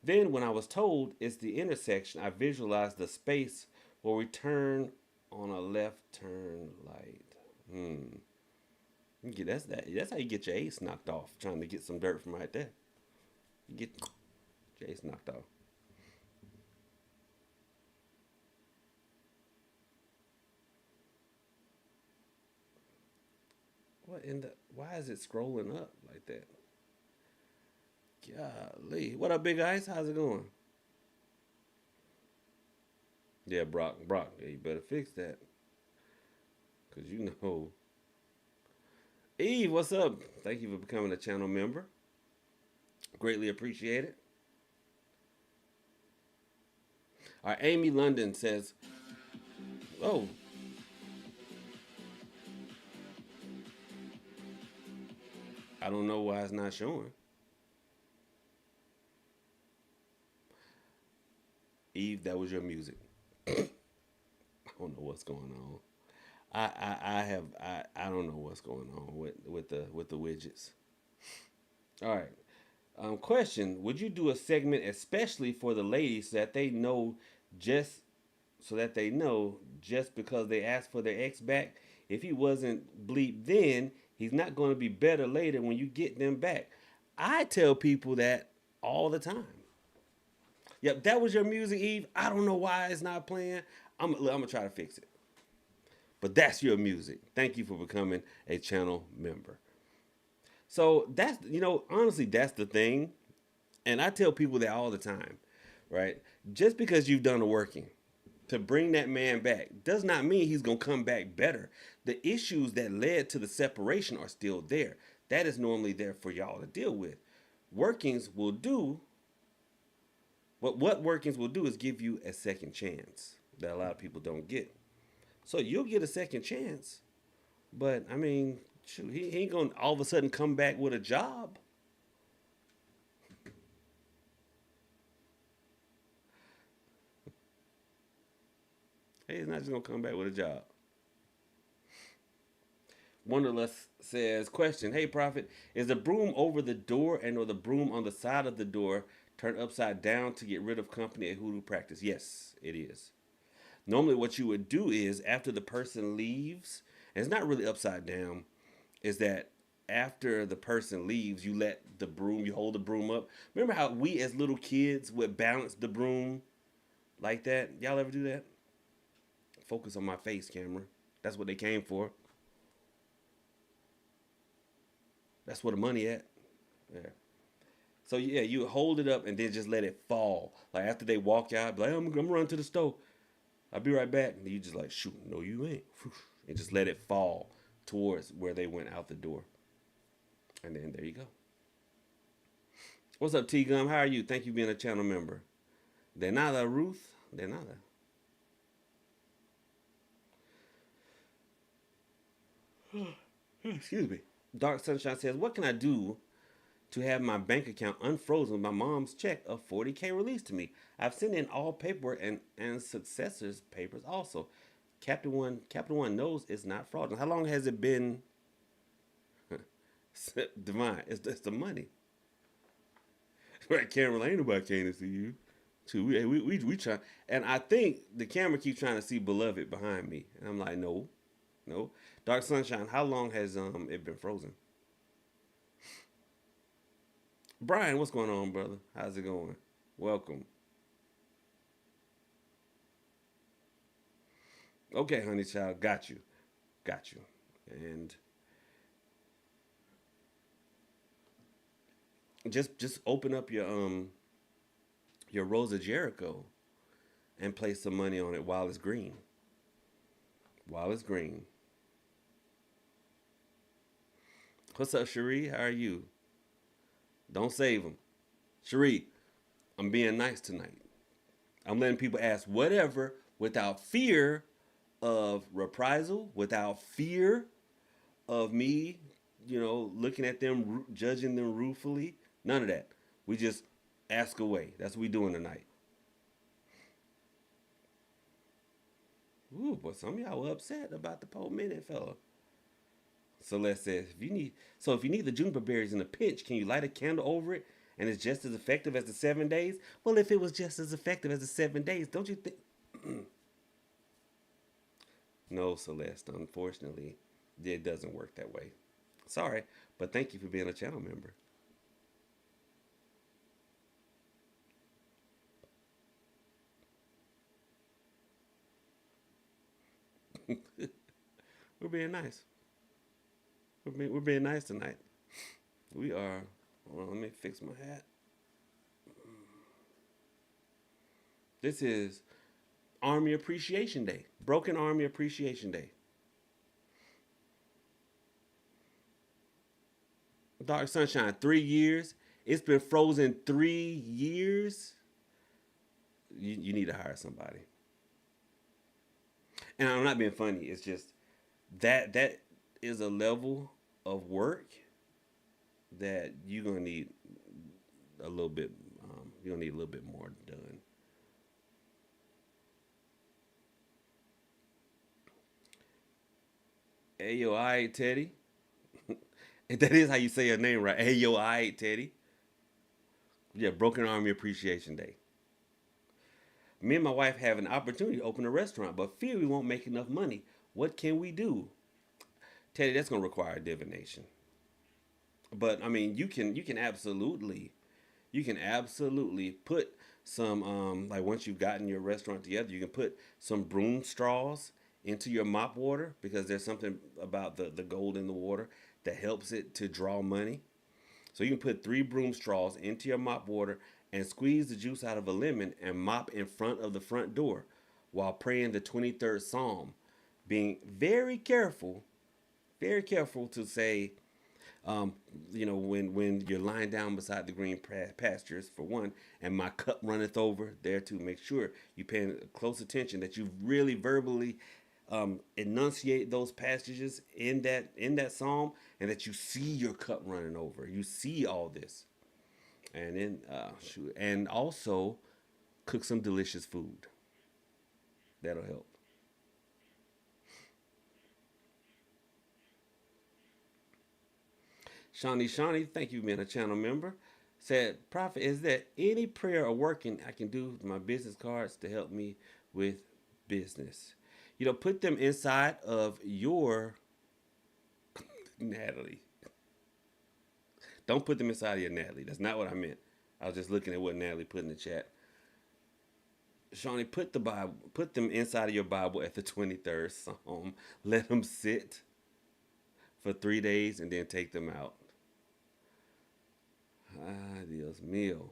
Then, when I was told it's the intersection, I visualized the space where we turn on a left turn light. Hmm. That's how you get your ace knocked off, trying to get some dirt from right there. You get your ace knocked off. What in the? Why is it scrolling up like that? Golly. What up, Big Ice? How's it going? Yeah, Brock. Yeah, you better fix that. Because you know. Eve, what's up? Thank you for becoming a channel member. Greatly appreciate it. All right, Amy London says, oh, I don't know why it's not showing. Eve, that was your music. I don't know what's going on. I don't know what's going on with the widgets. All right. Question: would you do a segment especially for the ladies so that they know just just because they asked for their ex back, if he wasn't bleep then, he's not going to be better later when you get them back. I tell people that all the time. Yep, that was your music, Eve. I don't know why it's not playing. I'm gonna try to fix it. But that's your music. Thank you for becoming a channel member. So that's, honestly, that's the thing. And I tell people that all the time, right? Just because you've done the working to bring that man back does not mean he's going to come back better. The issues that led to the separation are still there. That is normally there for y'all to deal with. Workings will do what workings will do is give you a second chance that a lot of people don't get. So you'll get a second chance, but I mean, shoot, he ain't gonna all of a sudden come back with a job. He's not just gonna come back with a job. Wonderlust says, question, hey Prophet, is the broom over the door and or the broom on the side of the door turned upside down to get rid of company at Hoodoo practice? Yes, it is. Normally what you would do is after the person leaves, and it's not really upside down, is that after the person leaves, you hold the broom up. Remember how we as little kids would balance the broom like that? Y'all ever do that? Focus on my face, camera. That's what they came for. That's where the money at. Yeah. So yeah, you hold it up and then just let it fall. Like after they walk out, be like, I'm gonna run to the store. I'll be right back. And you just like, shoot, no, you ain't. And just let it fall towards where they went out the door. And then there you go. What's up, T Gum? How are you? Thank you for being a channel member. De nada, Ruth. De nada. Excuse me. Dark Sunshine says, what can I do to have my bank account unfrozen with my mom's check of 40K released to me? I've sent in all paperwork and successors papers also. Captain One knows it's not fraudulent. How long has it been? Divine, it's the money. Right, camera, ain't nobody came to see you. Too, we try, and I think the camera keeps trying to see beloved behind me, and I'm like, no, no. Dark Sunshine, how long has it been frozen? Brian, what's going on, brother? How's it going? Welcome. Okay, honey child, got you, and just open up your Rosa Jericho and place some money on it while it's green. While it's green. What's up, Cherie? How are you? Don't save them. Cherie, I'm being nice tonight. I'm letting people ask whatever without fear of reprisal, without fear of me, looking at them, judging them ruefully. None of that. We just ask away. That's what we doing tonight. Ooh, but some of y'all were upset about the pole minute fella. Celeste says, if you need the juniper berries in a pinch, can you light a candle over it and it's just as effective as the 7 days? Well, if it was just as effective as the 7 days, don't you think? No, Celeste, unfortunately, it doesn't work that way. Sorry, but thank you for being a channel member. We're being nice. We're being nice tonight. We are. Hold on, let me fix my hat. This is Army Appreciation Day. Broken Army Appreciation Day. Dark Sunshine, 3 years. It's been frozen 3 years. You need to hire somebody. And I'm not being funny. It's just that is a level of work that you're gonna need a little bit. You're gonna need a little bit more done. Hey yo, alright, Teddy. That is how you say your name, right? Hey yo, alright, Teddy. Yeah, Broken Army Appreciation Day. Me and my wife have an opportunity to open a restaurant, but fear we won't make enough money. What can we do? Teddy, that's gonna require divination. But I mean, you can absolutely put some like once you've gotten your restaurant together, you can put some broom straws into your mop water because there's something about the gold in the water that helps it to draw money. So you can put 3 broom straws into your mop water and squeeze the juice out of a lemon and mop in front of the front door while praying the 23rd Psalm, being very careful to say, when you're lying down beside the green pastures, for one, and my cup runneth over, there to make sure you paying close attention that you really verbally enunciate those passages in that psalm, and that you see your cup running over. You see all this, and then and also cook some delicious food. That'll help. Shawnee, thank you for being a channel member. Said, Prophet, is there any prayer or working I can do with my business cards to help me with business? Put them inside of your Natalie. Don't put them inside of your Natalie. That's not what I meant. I was just looking at what Natalie put in the chat. Shawnee, put them inside of your Bible at the 23rd Psalm. Let them sit for 3 days and then take them out. Dios mío.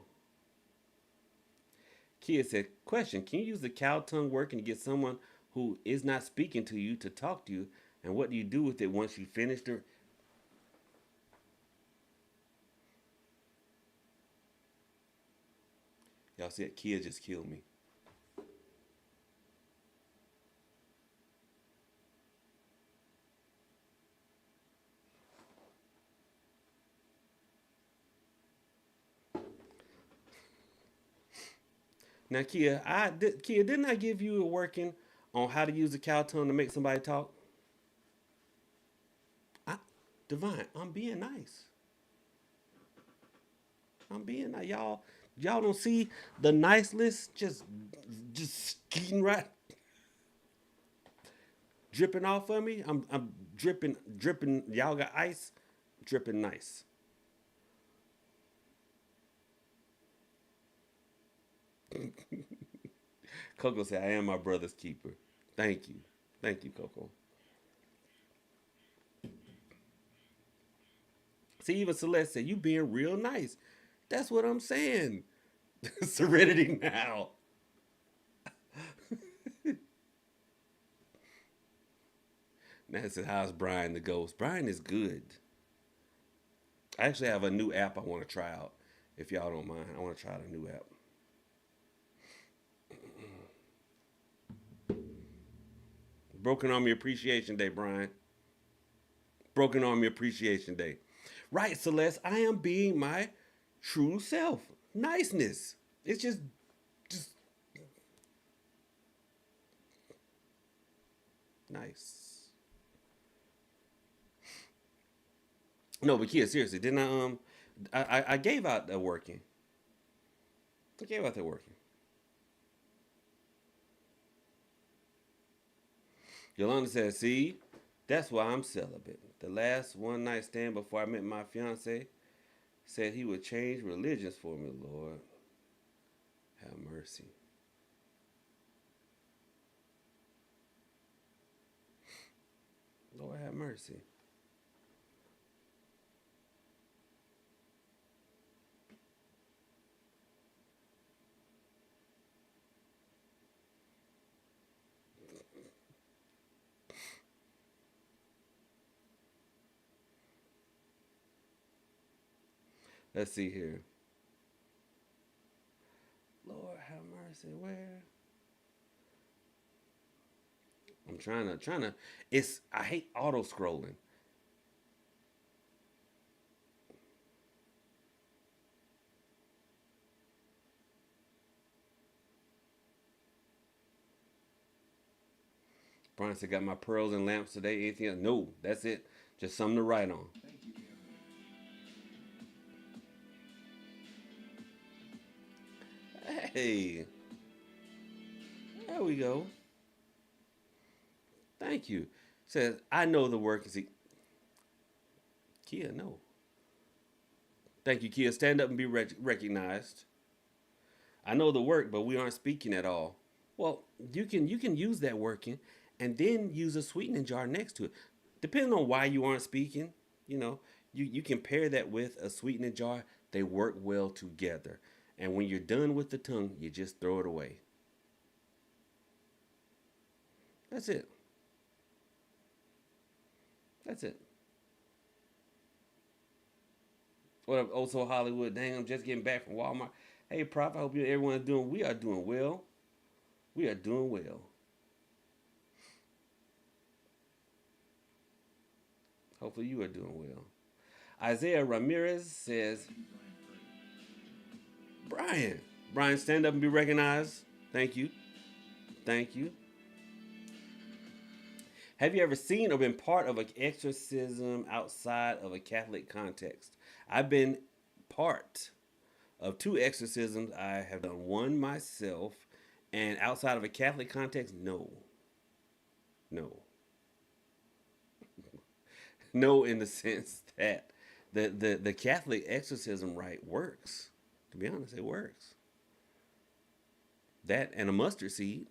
Kia said, question, can you use the cow tongue working to get someone who is not speaking to you to talk to you? And what do you do with it once you finish the... Y'all see that? Kia just killed me. Now, Kia, didn't I give you a working on how to use the cow tongue to make somebody talk? I, Divine, I'm being nice. I'm being nice. Y'all don't see the nice list just skeeting right, dripping off of me. I'm dripping. Y'all got ice, dripping nice. Coco said, "I am my brother's keeper." Thank you, Coco. See, even Celeste said, "You being real nice." That's what I'm saying. Serenity now. Now said, "How's Brian the ghost?" Brian is good. I actually have a new app I want to try out. If y'all don't mind, I want to try out a new app. Broken Army Appreciation Day, Brian. Broken Army Appreciation Day. Right, Celeste. I am being my true self. Niceness. It's just nice. No, but Kia, seriously, didn't I gave out the working. I gave out the working. Yolanda says, "See, that's why I'm celibate. The last one night stand before I met my fiance said he would change religions for me, Lord. Have mercy." Lord have mercy. Let's see here. Lord have mercy. Where? I'm trying to. I hate auto scrolling. Brian said, "Got my pearls and lamps today. Anything else?" No, that's it. Just something to write on. Hey, there we go. Thank you. Says, "I know the work is." Kia, no. Thank you, Kia. Stand up and be recognized. I know the work, but we aren't speaking at all. Well, you can use that working, and then use a sweetening jar next to it. Depending on why you aren't speaking, you know, you can pair that with a sweetening jar. They work well together. And when you're done with the tongue, you just throw it away. That's it. That's it. What up, also Hollywood? Dang, I'm just getting back from Walmart. Hey, Prof, I hope everyone is doing. We are doing well. We are doing well. Hopefully, you are doing well. Isaiah Ramirez says, Brian. Brian, stand up and be recognized. Thank you. Thank you. Have you ever seen or been part of an exorcism outside of a Catholic context? I've been part of two exorcisms. I have done one myself, and outside of a Catholic context, no. No. No, in the sense that the Catholic exorcism rite works. To be honest, it works. That and a mustard seed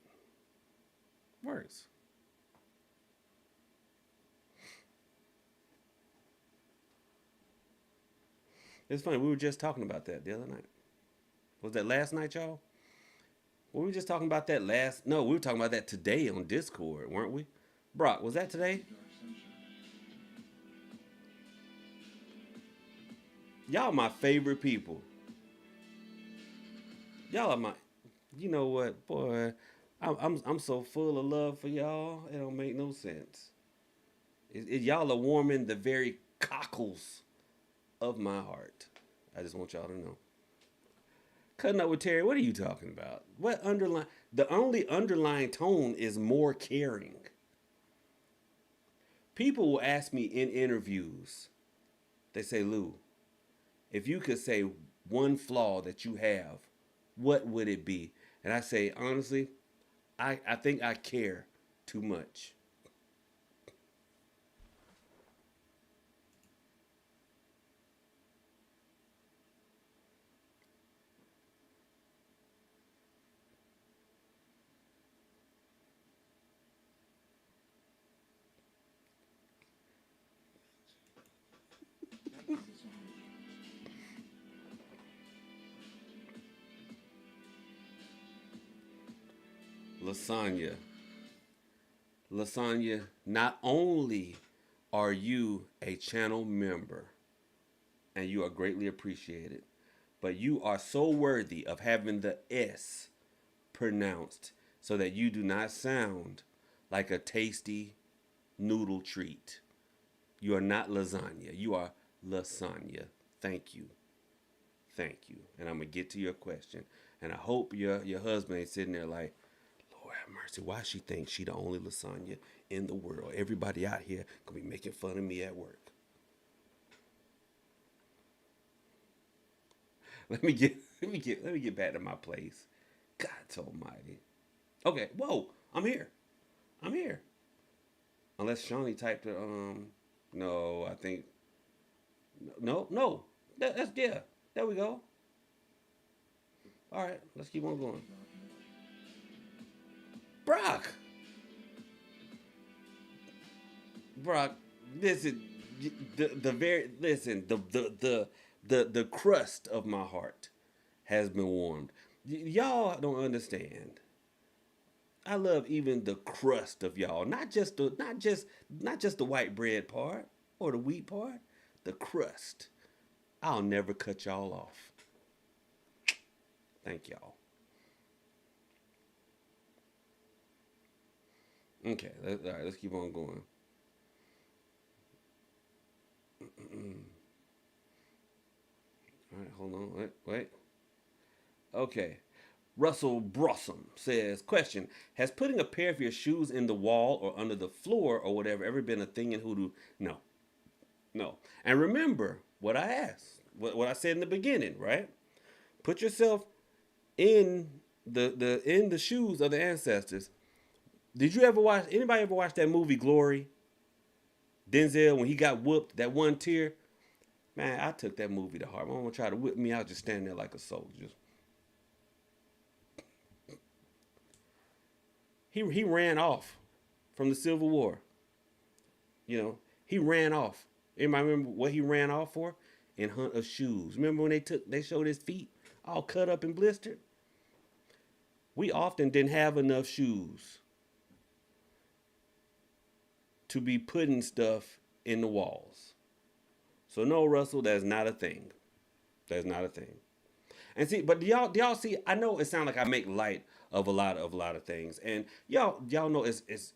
works. It's funny. We were just talking about that the other night. Was that last night, y'all? We were just talking about that last. No, we were talking about that today on Discord, weren't we? Brock, was that today? Y'all my favorite people. Y'all are my. You know what, boy? I'm so full of love for y'all. It don't make no sense. Y'all are warming the very cockles of my heart. I just want y'all to know. Cutting up with Terry, what are you talking about? What underline? The only underlying tone is more caring. People will ask me in interviews, they say, Lou, if you could say one flaw that you have, what would it be? And I say, honestly, I think I care too much. Lasagna. Lasagna, not only are you a channel member and you are greatly appreciated, but you are so worthy of having the S pronounced so that you do not sound like a tasty noodle treat. You are not lasagna. You are lasagna. Thank you. Thank you. And I'm gonna get to your question. And I hope your husband ain't sitting there like, Lord have mercy, why she thinks she the only lasagna in the world? Everybody out here gonna be making fun of me at work. Let me get back to my place. God almighty. Okay, whoa, I'm here. I'm here. Unless Shawnee typed it, no, I think no. That's yeah. There we go. All right, let's keep on going. Brock, Brock, listen, the very listen, the crust of my heart has been warmed. Y'all don't understand. I love even the crust of y'all, not just the white bread part or the wheat part, the crust. I'll never cut y'all off. Thank y'all. Okay, all right, let's keep on going. All right, hold on, wait. Okay, Russell Brossum says, question, has putting a pair of your shoes in the wall or under the floor or whatever ever been a thing in Hoodoo? No, no. And remember what I asked, what I said in the beginning, right? Put yourself in the shoes of the ancestors. Did you ever watch, anybody ever watch that movie Glory? Denzel, when he got whooped, that one tear? Man, I took that movie to heart. My mama tried to whip me out just standing there like a soldier. He ran off from the Civil War. You know, he ran off. Anybody remember what he ran off for? In hunt of shoes. Remember when they showed his feet all cut up and blistered? We often didn't have enough shoes to be putting stuff in the walls. So no, Russell, that's not a thing. That's not a thing. And see, but do y'all see? I know it sounds like I make light of a lot of things, and y'all know it's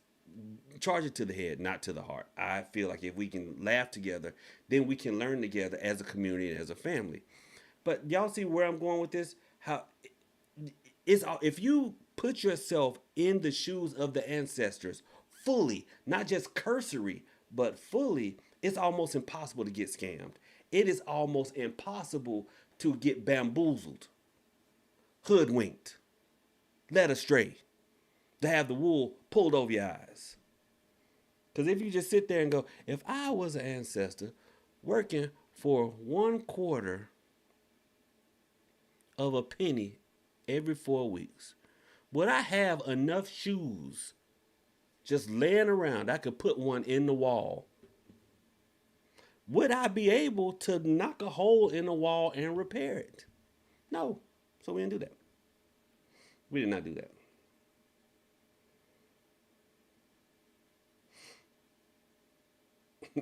charge it to the head, not to the heart. I feel like if we can laugh together, then we can learn together as a community and as a family. But y'all see where I'm going with this? How it's if you put yourself in the shoes of the ancestors fully, not just cursory, but fully, it's almost impossible to get scammed. It is almost impossible to get bamboozled, hoodwinked, led astray, to have the wool pulled over your eyes. Because if you just sit there and go, if I was an ancestor working for 1/4 of a penny every 4 weeks, would I have enough shoes just laying around? I could put one in the wall. Would I be able to knock a hole in the wall and repair it? No. So we didn't do that. We did not do that.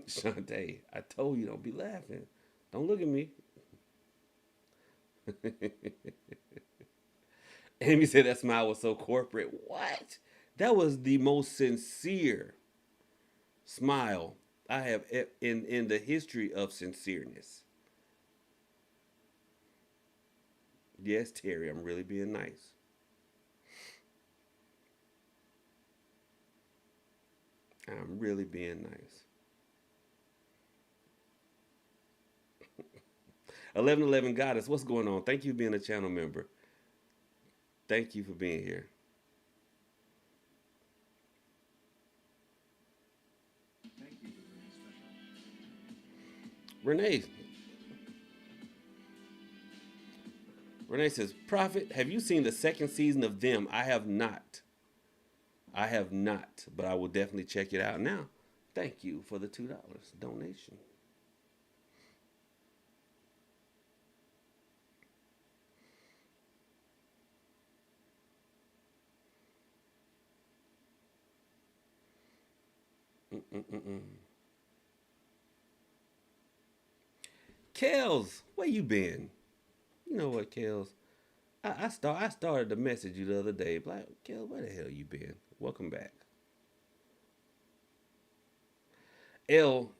Shantae, I told you don't be laughing. Don't look at me. Amy said that smile was so corporate. What? That was the most sincere smile I have in the history of sincereness. Yes, Terry, I'm really being nice. I'm really being nice. 1111 Goddess, what's going on? Thank you for being a channel member. Thank you for being here. Renee. Renee says, Prophet, have you seen the second season of Them? I have not. I have not, but I will definitely check it out now. Thank you for the $2 donation. Mm-mm-mm-mm. Kels, where you been? You know what, Kels? I started to message you the other day. Like, Kels, where the hell you been? Welcome back. L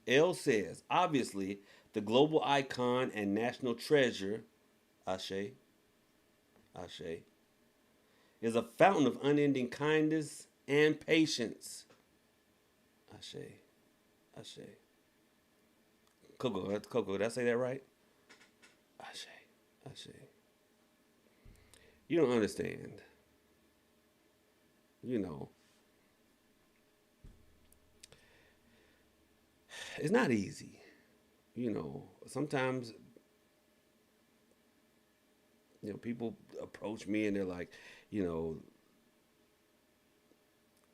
L says, obviously, the global icon and national treasure, Ashe, Ashe, is a fountain of unending kindness and patience. Ashe, Ashe. Coco, did I say that right? Ashe, Ashe. You don't understand. You know, it's not easy. You know, sometimes people approach me and they're like, you know,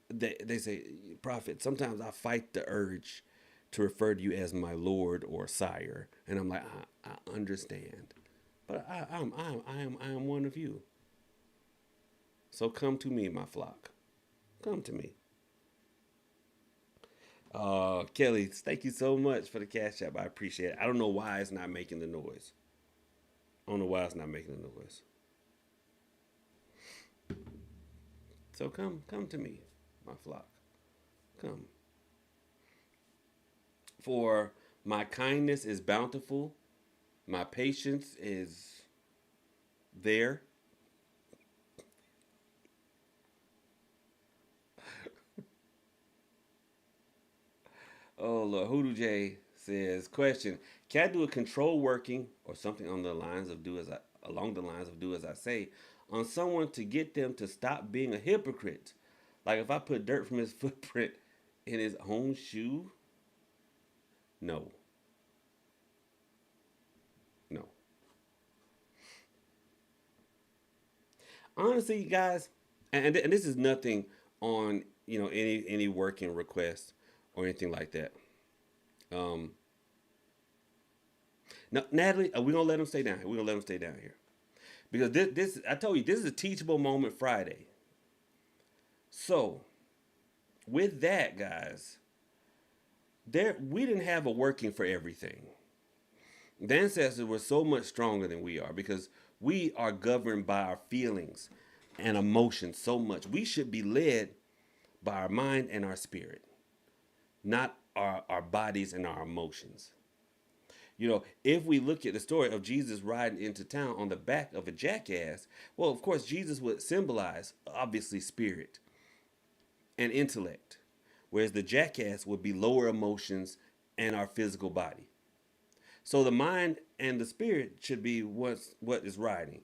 they say, Prophet, sometimes I fight the urge to refer to you as my Lord or Sire, and I'm like, I understand, but I am one of you. So come to me, my flock. Come to me. Kelly, thank you so much for the cash app. I appreciate it. I don't know why it's not making the noise. I don't know why it's not making the noise. So come to me, my flock. Come. For my kindness is bountiful, my patience is there. Oh Lord, Hoodoo J says, question: can I do a control working or something on the lines of do as I along the lines of do as I say on someone to get them to stop being a hypocrite? Like if I put dirt from his footprint in his own shoe? No, no. Honestly, guys, and this is nothing on any working request or anything like that. Um, now, Natalie, we're gonna let him stay down here. We're gonna let him stay down here because this I told you this is a teachable moment Friday. So with that, guys, there we didn't have a working for everything. The ancestors were so much stronger than we are because we are governed by our feelings and emotions so much. We should be led by our mind and our spirit, not our bodies and our emotions. If we look at the story of Jesus riding into town on the back of a jackass, well, of course, Jesus would symbolize, obviously, spirit and intellect, whereas the jackass would be lower emotions and our physical body. So the mind and the spirit should be what is riding.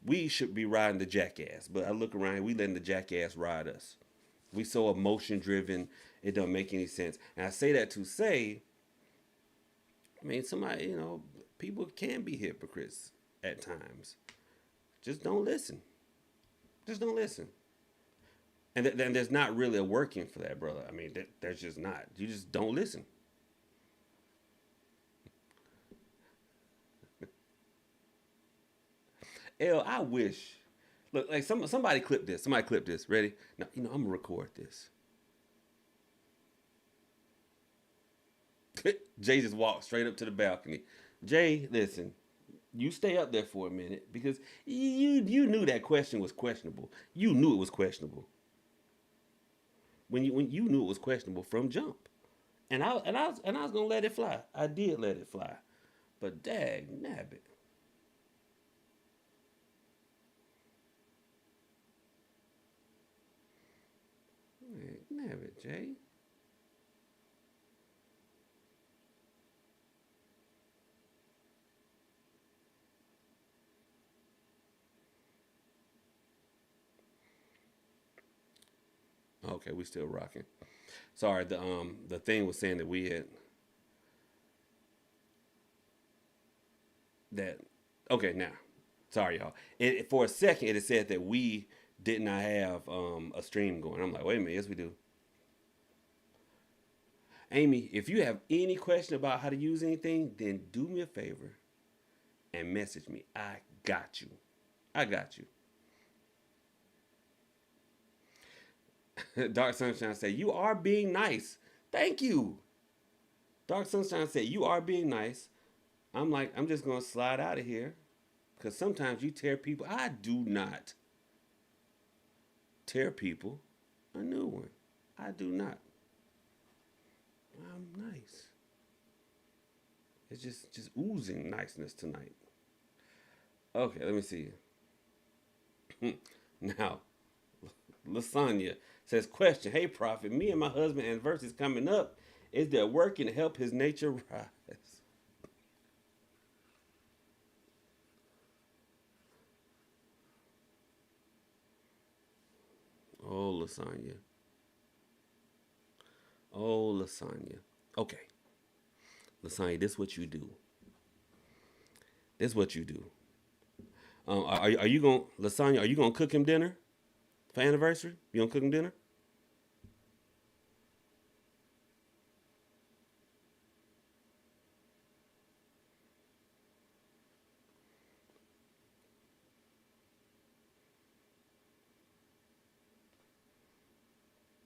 We should be riding the jackass, but I look around, we letting the jackass ride us. We so emotion driven, it don't make any sense. And I say that to say, I mean, somebody, people can be hypocrites at times. Just don't listen. Just don't listen. And then there's not really a working for that, brother. I mean, there's just not. You just don't listen. I wish. Look, like somebody clip this. Somebody clip this. Ready? Now, I'm gonna record this. Jay just walked straight up to the balcony. Jay, listen. You stay up there for a minute because you knew that question was questionable. You knew it was questionable when you knew it was questionable from jump. And I was gonna let it fly. I did let it fly, but dag nabbit, nabbit, Jay. Okay, we still rocking. Sorry, the thing was saying that we had that. Okay, now, sorry y'all. For a second, it said that we did not have a stream going. I'm like, wait a minute, yes we do. Amy, if you have any question about how to use anything, then do me a favor and message me. I got you. I got you. Dark Sunshine said, "You are being nice." Thank you. Dark Sunshine said, "You are being nice." I'm like, I'm just gonna slide out of here because sometimes you tear people. I do not tear people a new one. I do not. I'm nice. It's just oozing niceness tonight. Okay, let me see. Now, Lasagna says, question, hey Prophet, me and my husband anniversary is coming up. Is there working to help his nature rise? Oh, Lasagna. Oh, Lasagna. Okay, Lasagna, this is what you do. This is what you do. Are you going, Lasagna, are you going to cook him dinner for anniversary? You going to cook him dinner?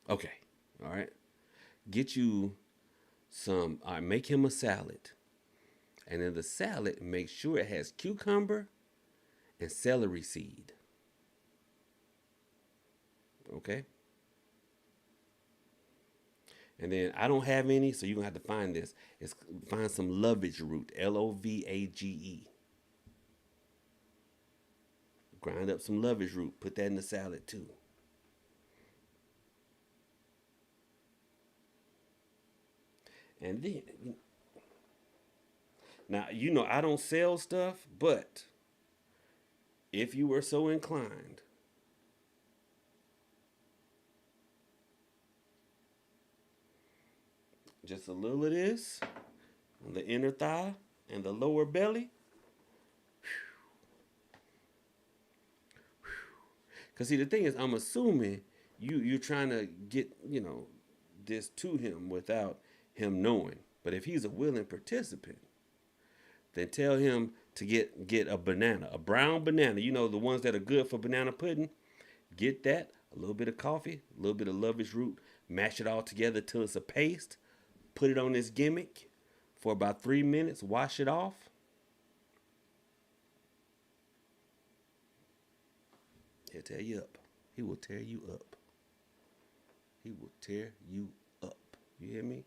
Okay. All right. Get you some, all right, make him a salad. And in the salad, make sure it has cucumber and celery seed. Okay? And then I don't have any, so you're gonna have to find this. It's find some lovage root, Lovage. Grind up some lovage root, put that in the salad too. And then now I don't sell stuff, but if you were so inclined, just a little of this on the inner thigh and the lower belly. Cause see, the thing is, I'm assuming you're trying to get this to him without him knowing. But if he's a willing participant, then tell him to get a banana, a brown banana. You know the ones that are good for banana pudding. Get that, a little bit of coffee, a little bit of lovage root, mash it all together till it's a paste. Put it on this gimmick for about 3 minutes. Wash it off. He'll tear you up. He will tear you up. He will tear you up. You hear me?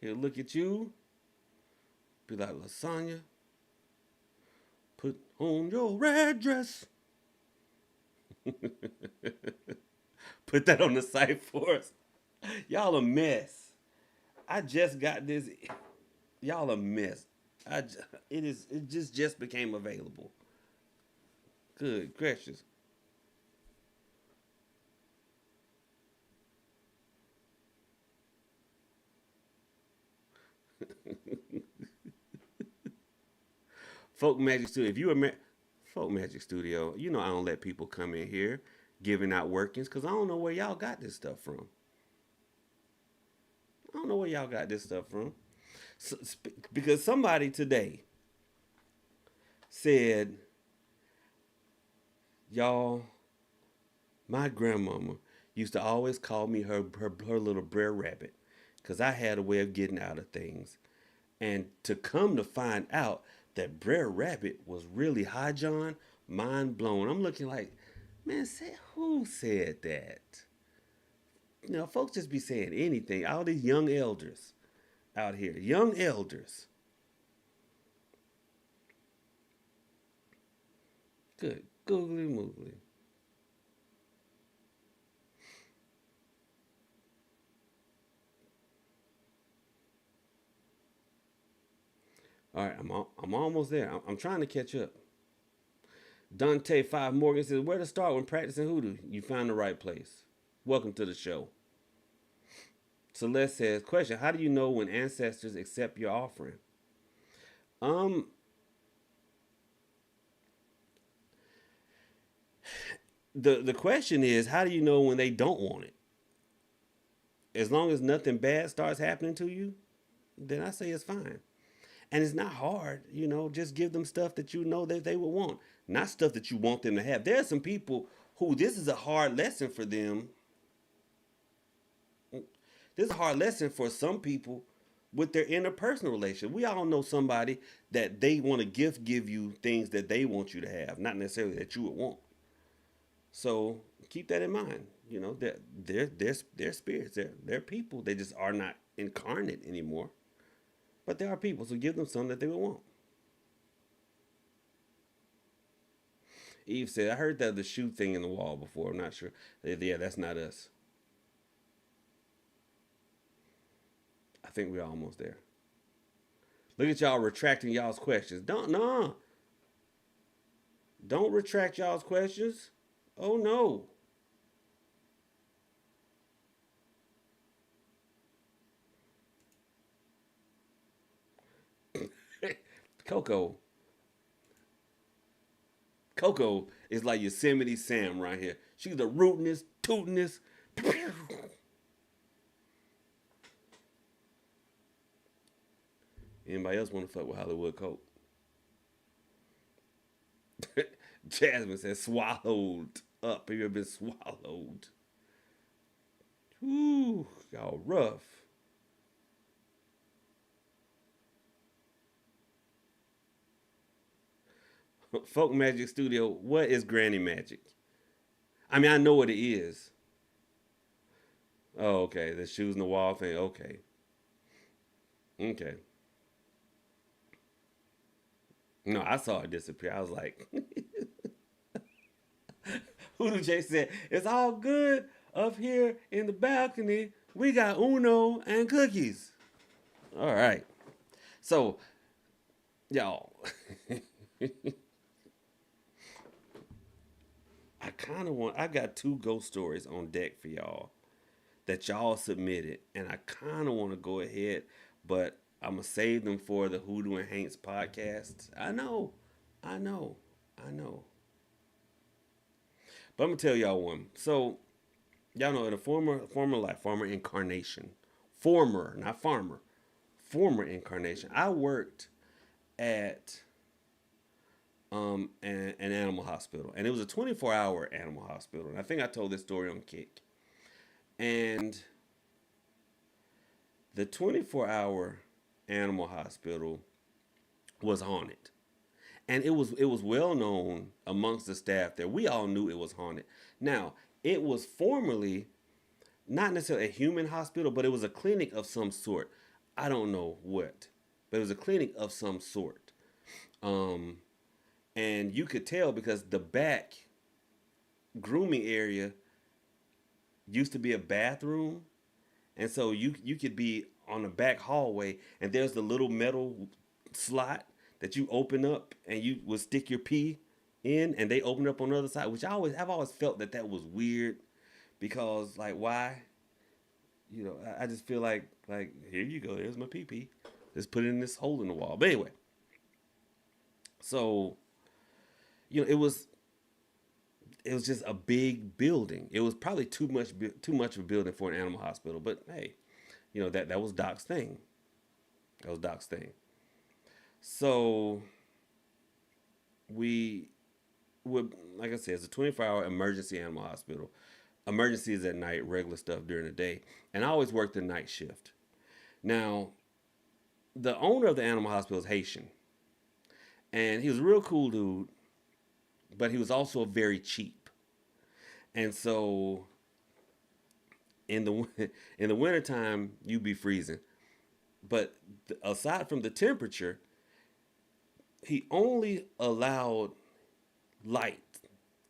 He'll look at you, be like, Lasagna, put on your red dress. Put that on the site for us. Y'all a mess. I just got this. Y'all a mess. It just became available. Good gracious. Folk Magic Studio. If you a Folk Magic Studio, I don't let people come in here giving out workings because I don't know where y'all got this stuff from. I don't know where y'all got this stuff from. Because somebody today said, y'all, my grandmama used to always call me her little brer rabbit because I had a way of getting out of things. And to come to find out that Brer Rabbit was really High John, mind blown. I'm looking like, man, who said that? You know, folks just be saying anything. All these young elders out here, young elders. Good, googly moogly. All right, I'm almost there. I'm trying to catch up. Dante Five Morgan says, "Where to start when practicing hoodoo? You found the right place. Welcome to the show." Celeste says, "Question: How do you know when ancestors accept your offering?" Um, the question is, how do you know when they don't want it? As long as nothing bad starts happening to you, then I say it's fine. And it's not hard, you know, just give them stuff that you know that they would want, not stuff that you want them to have. There are some people who this is a hard lesson for them. This is a hard lesson for some people with their interpersonal relation. We all know somebody that they want to give you things that they want you to have, not necessarily that you would want. So keep that in mind. You know, they're spirits. They're people. They just are not incarnate anymore. But there are people, so give them something that they would want. Eve said, "I heard that the shoe thing in the wall before. I'm not sure. Yeah, that's not us. I think we're almost there. Look at y'all retracting y'all's questions. Don't retract y'all's questions. Oh no. Coco. Coco is like Yosemite Sam right here. She's the rootinest, tootinest. Anybody else want to fuck with Hollywood Coke? Jasmine says swallowed up. Have you ever been swallowed? Whew, y'all rough. Folk Magic Studio, what is Granny Magic? I mean, I know what it is. Oh, okay. The shoes in the wall thing. Okay. Okay. No, I saw it disappear. I was like, Hoodoo J said, "It's all good up here in the balcony. We got Uno and cookies." All right. So, y'all, I got two ghost stories on deck for y'all that y'all submitted, and I kind of want to go ahead, but I'm gonna save them for the Hoodoo and Hanks podcast. I know, I know. But I'm gonna tell y'all one. So y'all know in a former life, former incarnation, former, not farmer, former incarnation, I worked at an animal hospital, and it was a 24-hour animal hospital. And I think I told this story on Kick. And the 24-hour animal hospital was haunted. And it was well known amongst the staff there. We all knew it was haunted. Now, it was formerly not necessarily a human hospital, but it was a clinic of some sort. I don't know what, but it was a clinic of some sort. Um, and you could tell because the back grooming area used to be a bathroom, and so you could be on the back hallway, and there's the little metal slot that you open up, and you would stick your pee in, and they open up on the other side. Which I've always felt that was weird, because like why? You know, I just feel like here you go, there's my pee pee. Just put it in this hole in the wall. But anyway, so you know it was just a big building. It was probably too much of a building for an animal hospital. But hey, you know that was Doc's thing. That was Doc's thing. So we would, like I said, it's a 24-hour emergency animal hospital. Emergencies at night, regular stuff during the day. And I always worked the night shift. Now, The owner of the animal hospital is Haitian, and he was a real cool dude, but he was also very cheap. And so in the in the wintertime, you'd be freezing. But aside from the temperature, he only allowed light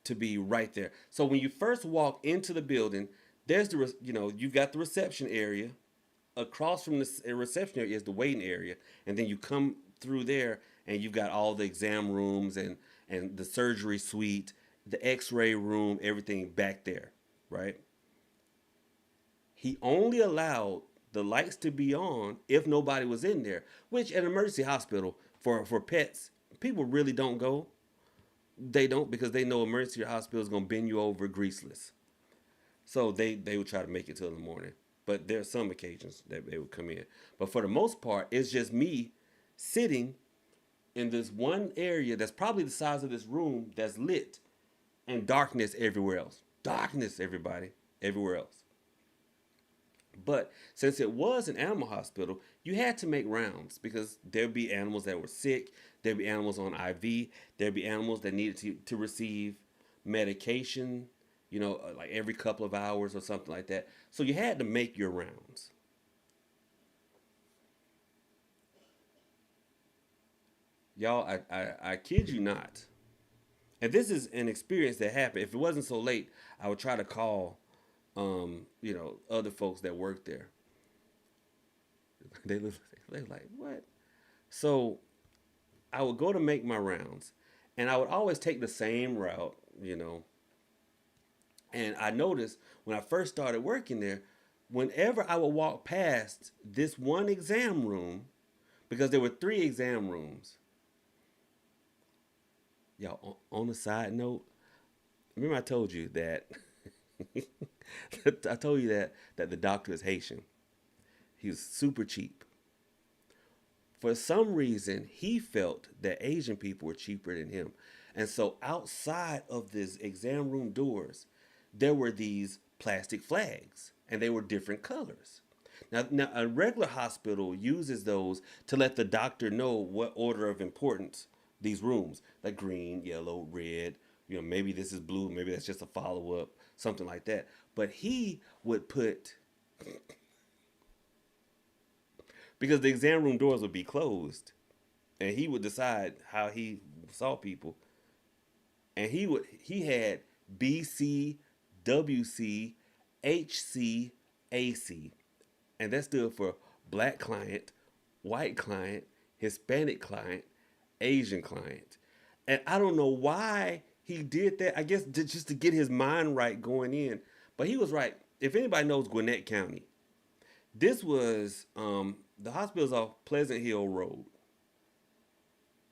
to be right there. So when you first walk into the building, there's you've got the reception area. Across from the reception area is the waiting area, and then you come through there, and you've got all the exam rooms and the surgery suite, the X-ray room, everything back there, right? He only allowed the lights to be on if nobody was in there, which at an emergency hospital for pets, people really don't go. They don't because they know emergency hospital is gonna bend you over greaseless. So they would try to make it till the morning. But there are some occasions that they would come in. But for the most part, it's just me sitting in this one area that's probably the size of this room that's lit and darkness everywhere else. Darkness, everybody, everywhere else. But since it was an animal hospital, you had to make rounds because there'd be animals that were sick, there'd be animals on IV, there'd be animals that needed to receive medication, like every couple of hours or something like that. So you had to make your rounds. Y'all, I kid you not. And this is an experience that happened. If it wasn't so late, I would try to call, other folks that work there. They're like, what? So I would go to make my rounds, and I would always take the same route. And I noticed when I first started working there, whenever I would walk past this one exam room, because there were 3 exam rooms. Y'all, on a side note, remember I told you that I told you that the doctor is Haitian. He was super cheap. For some reason, he felt that Asian people were cheaper than him. And so outside of this exam room doors, there were these plastic flags, and they were different colors. Now, a regular hospital uses those to let the doctor know what order of importance these rooms, like green, yellow, red, maybe this is blue, maybe that's just a follow up, something like that. But he would put, because the exam room doors would be closed, and he would decide how he saw people, and he had BC, WC, HC, AC, and that stood for black client, white client, Hispanic client, Asian client. And I don't know why he did that. I guess just to get his mind right going in. But he was right. If anybody knows Gwinnett County, this was the hospital's off Pleasant Hill Road.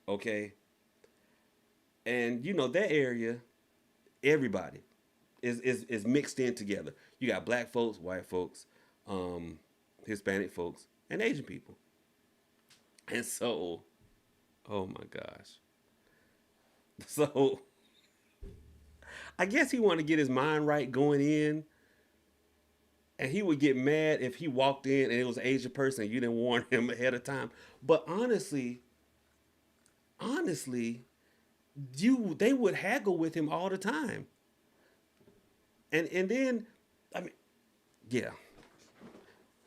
Okay? And that area, everybody is mixed in together. You got black folks, white folks, Hispanic folks, and Asian people. And so, oh my gosh. So, I guess he wanted to get his mind right going in. And he would get mad if he walked in and it was an Asian person and you didn't warn him ahead of time. But honestly, they would haggle with him all the time. And then, I mean, yeah.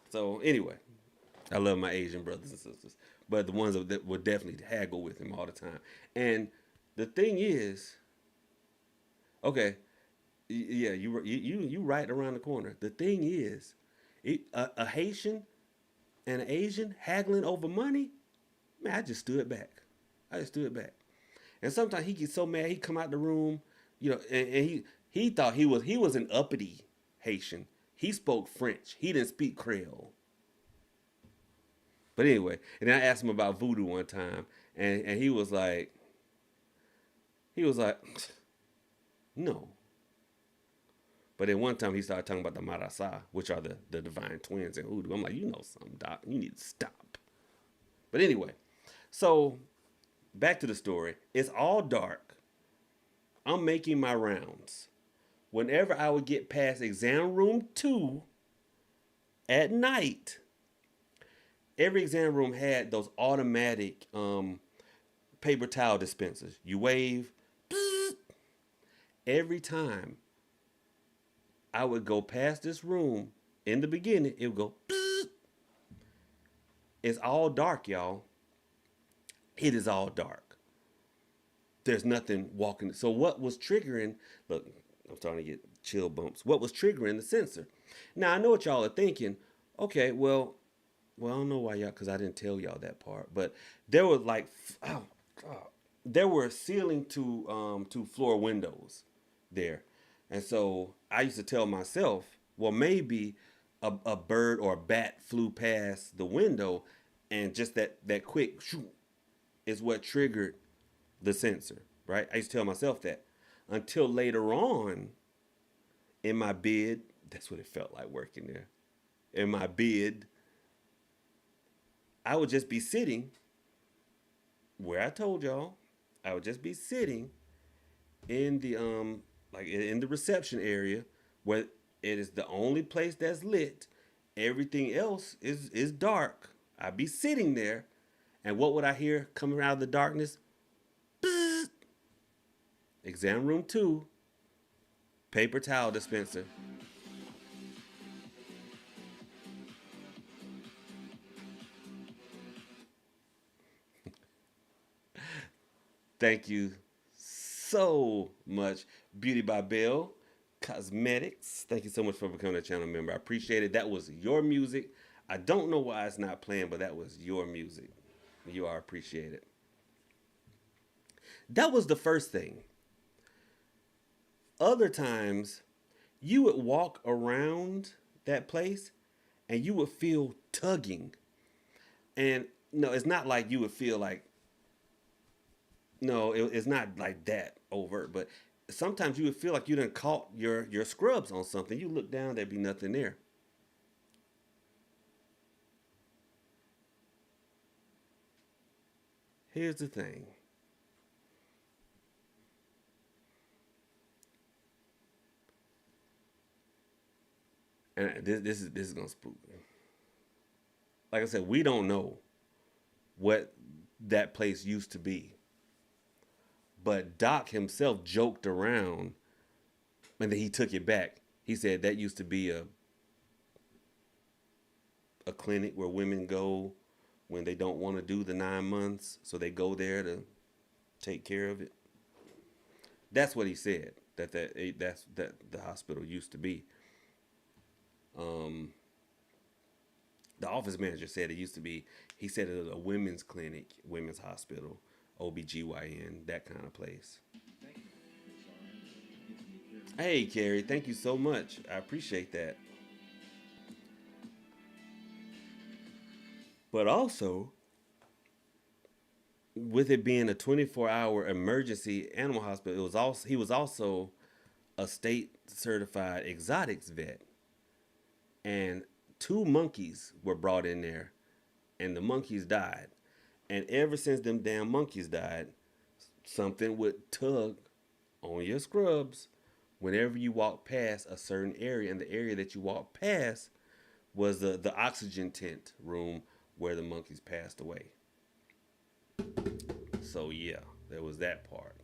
So anyway, I love my Asian brothers and sisters, but the ones that would definitely haggle with him all the time. And the thing is, okay, yeah, you right around the corner. The thing is, a Haitian and an Asian haggling over money, man, I just stood back. And sometimes he gets so mad, he come out the room, and he thought he was an uppity Haitian. He spoke French. He didn't speak Creole. But anyway, and then I asked him about voodoo one time, and he was like, no. But then one time he started talking about the marasa, which are the divine twins in Hoodoo. I'm like, you know something, Doc. You need to stop. But anyway, so back to the story. It's all dark. I'm making my rounds. Whenever I would get past exam room 2 at night, Every exam room had those automatic paper towel dispensers. You wave, bzzz. Every time I would go past this room in the beginning, it would go, bzzz. It's all dark, y'all. It is all dark. There's nothing walking. So what was triggering? Look, I'm starting to get chill bumps. What was triggering the sensor? Now I know what y'all are thinking. Okay, well, I don't know why y'all, because I didn't tell y'all that part. But there was like, oh god, there were ceiling to floor windows there, and so I used to tell myself, well, maybe a bird or a bat flew past the window, and just that quick shoo is what triggered the sensor. Right? I used to tell myself that until later on in my bid. That's what it felt like working there. In my bid, I would just be sitting where I told y'all. I would just be sitting in the like in the reception area where it is the only place that's lit. Everything else is dark. I'd be sitting there, and what would I hear coming out of the darkness? Bzzz. Exam room 2, paper towel dispenser. Thank you so much, Beauty by Belle Cosmetics. Thank you so much for becoming a channel member. I appreciate it. That was your music. I don't know why it's not playing, but that was your music. You are appreciated. That was the first thing. Other times, you would walk around that place and you would feel tugging. And no, it's not like you would feel like, no, it's not like that overt, but sometimes you would feel like you done caught your scrubs on something. You look down, there'd be nothing there. Here's the thing. And this is gonna spook me. Like I said, we don't know what that place used to be. But Doc himself joked around and then he took it back. He said that used to be a clinic where women go when they don't want to do the 9 months. So they go there to take care of it. That's what he said. That the hospital used to be. Um, the office manager said it used to be. He said it was a women's clinic, women's hospital, OBGYN, that kind of place. Hey, Carrie, thank you so much. I appreciate that. But also, with it being a 24-hour emergency animal hospital, he was also a state certified exotics vet, and 2 monkeys were brought in there, and the monkeys died. And ever since them damn monkeys died, something would tug on your scrubs whenever you walk past a certain area, and the area that you walk past was the oxygen tent room where the monkeys passed away. So yeah, there was that part.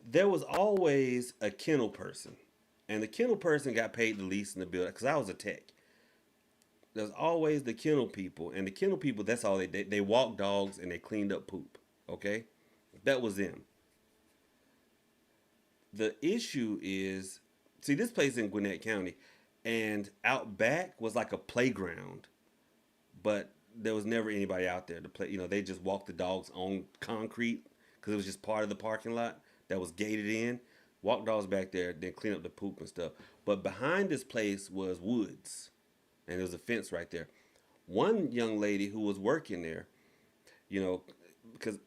There was always a kennel person, and the kennel person got paid the least in the building because I was a tech. There's always the kennel people, and the kennel people, that's all they did. They walked dogs and they cleaned up poop. Okay, that was them. The issue is, see, this place in Gwinnett County, and out back was like a playground, but there was never anybody out there to play. They just walked the dogs on concrete because it was just part of the parking lot that was gated in. Walk dogs back there, then clean up the poop and stuff. But behind this place was woods, and there was a fence right there. One young lady who was working there, you know, because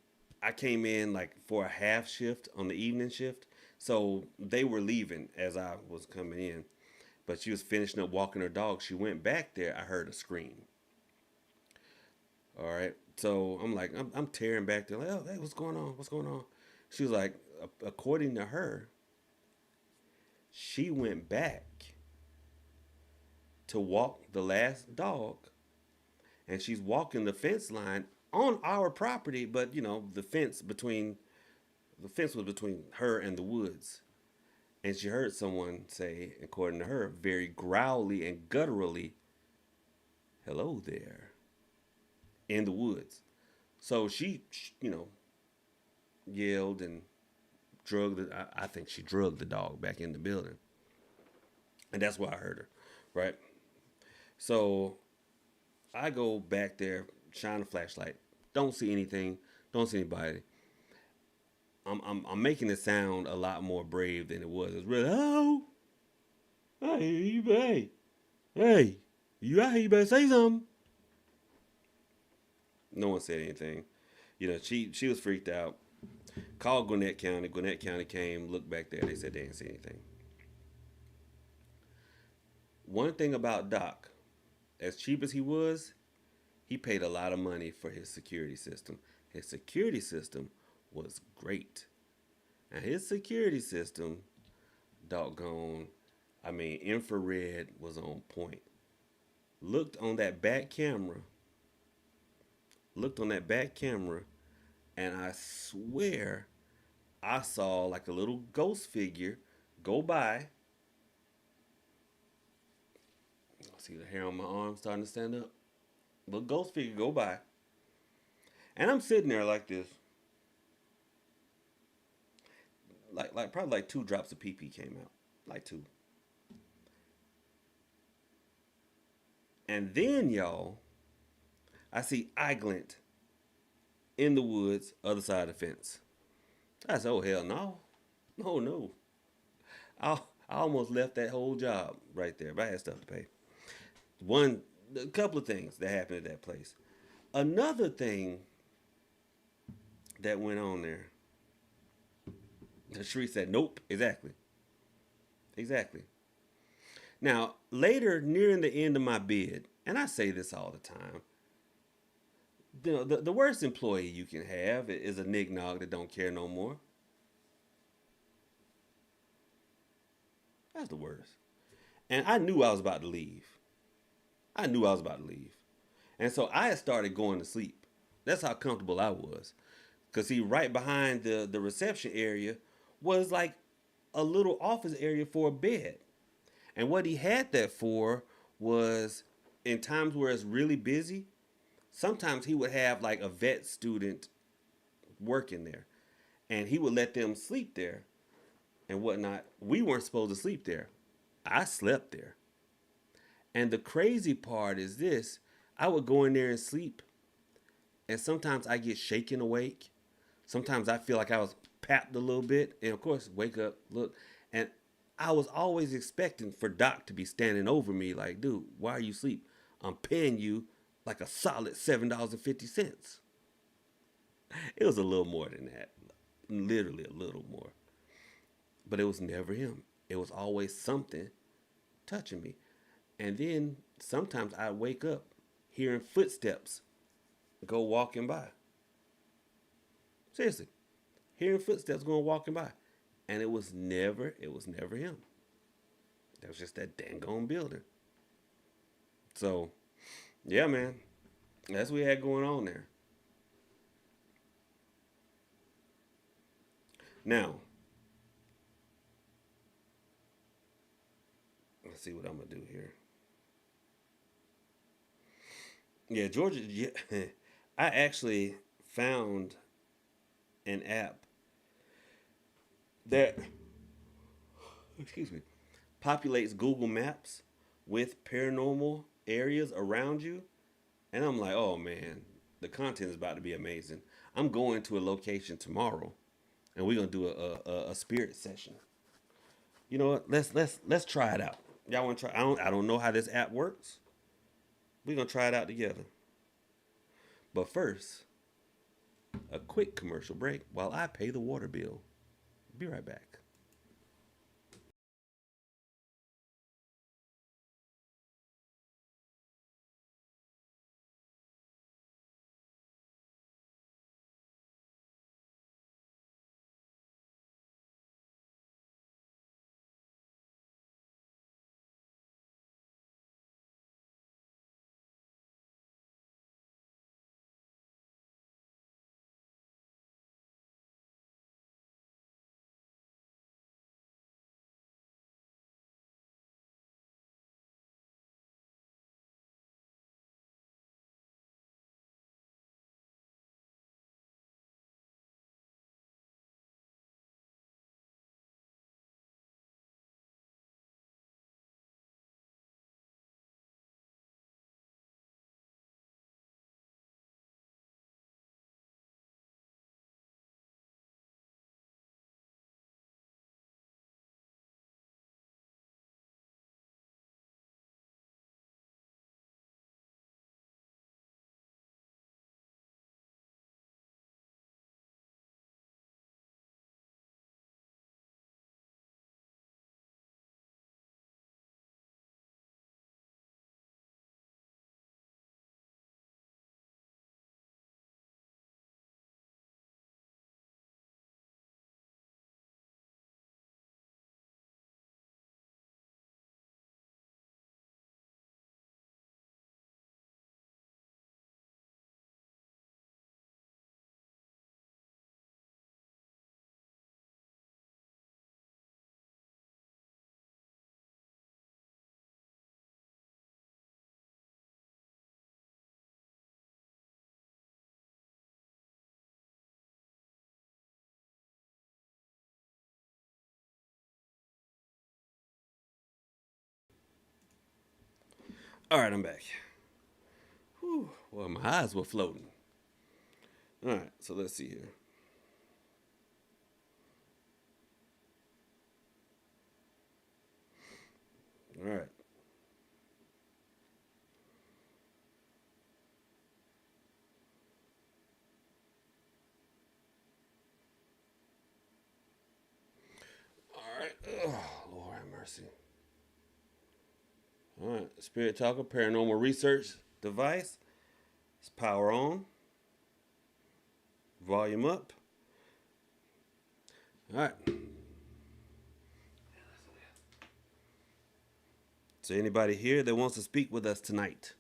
I came in like for a half shift on the evening shift, so they were leaving as I was coming in. But she was finishing up walking her dog. She went back there. I heard a scream. All right. So I'm like, I'm tearing back there. Like, oh, hey, what's going on? What's going on? She was like, according to her, she went back. to walk the last dog, and she's walking the fence line on our property, but the fence was between her and the woods. And she heard someone say, according to her, very growly and gutturally, "Hello there," in the woods. So she yelled and I think she drugged the dog back in the building. And that's why I heard her, right? So I go back there, shine a flashlight, don't see anything, don't see anybody. I'm making it sound a lot more brave than it was. It's really, "Oh, hey, you out here? You better say something." No one said anything. She was freaked out. Called Gwinnett County. Gwinnett County came, looked back there. They said they didn't see anything. One thing about Doc, as cheap as he was, he paid a lot of money for his security system. His security system was great. And his security system, doggone, I mean, infrared was on point. Looked on that back camera, and I swear I saw like a little ghost figure go by. See the hair on my arm starting to stand up. Little ghost figure go by. And I'm sitting there like this. Like probably like 2 drops of pee pee came out. Like 2. And then, y'all, I see eye glint in the woods, other side of the fence. I said, "Oh, hell no. Oh, no." I almost left that whole job right there, but I had stuff to pay. A couple of things that happened at that place. Another thing that went on there, the Shree said, "Nope, exactly. Exactly." Now, later, nearing the end of my bid, and I say this all the time, the worst employee you can have is a nignog that don't care no more. That's the worst. And I knew I was about to leave. And so I had started going to sleep. That's how comfortable I was. Because, see, right behind the reception area was like a little office area for a bed. And what he had that for was in times where it's really busy, sometimes he would have like a vet student working there. And he would let them sleep there and whatnot. We weren't supposed to sleep there. I slept there. And the crazy part is this: I would go in there and sleep, and sometimes I get shaken awake. Sometimes I feel like I was papped a little bit, and of course, wake up, look, and I was always expecting for Doc to be standing over me, like, "Dude, why are you asleep? I'm paying you like a solid $7.50. It was a little more than that, literally a little more, but it was never him. It was always something touching me. And then sometimes I'd wake up hearing footsteps go walking by. Seriously, hearing footsteps going walking by. And it was never him. That was just that dang building. So, yeah, man, that's what we had going on there. Now, let's see what I'm gonna do here. Yeah, Georgia. Yeah, I actually found an app that, excuse me, populates Google Maps with paranormal areas around you, and I'm like, oh man, the content is about to be amazing. I'm going to a location tomorrow, and we're gonna do a spirit session. You know what? Let's try it out. Y'all want to try? I don't know how this app works. We're gonna try it out together. But first, a quick commercial break while I pay the water bill. Be right back. All right, I'm back. Whew. Well, my eyes were floating. All right, so let's see here. All right. All right. Oh, Lord have mercy. All right. Spirit Talker, paranormal research device. It's power on. Volume up. All right. So, anybody here that wants to speak with us tonight?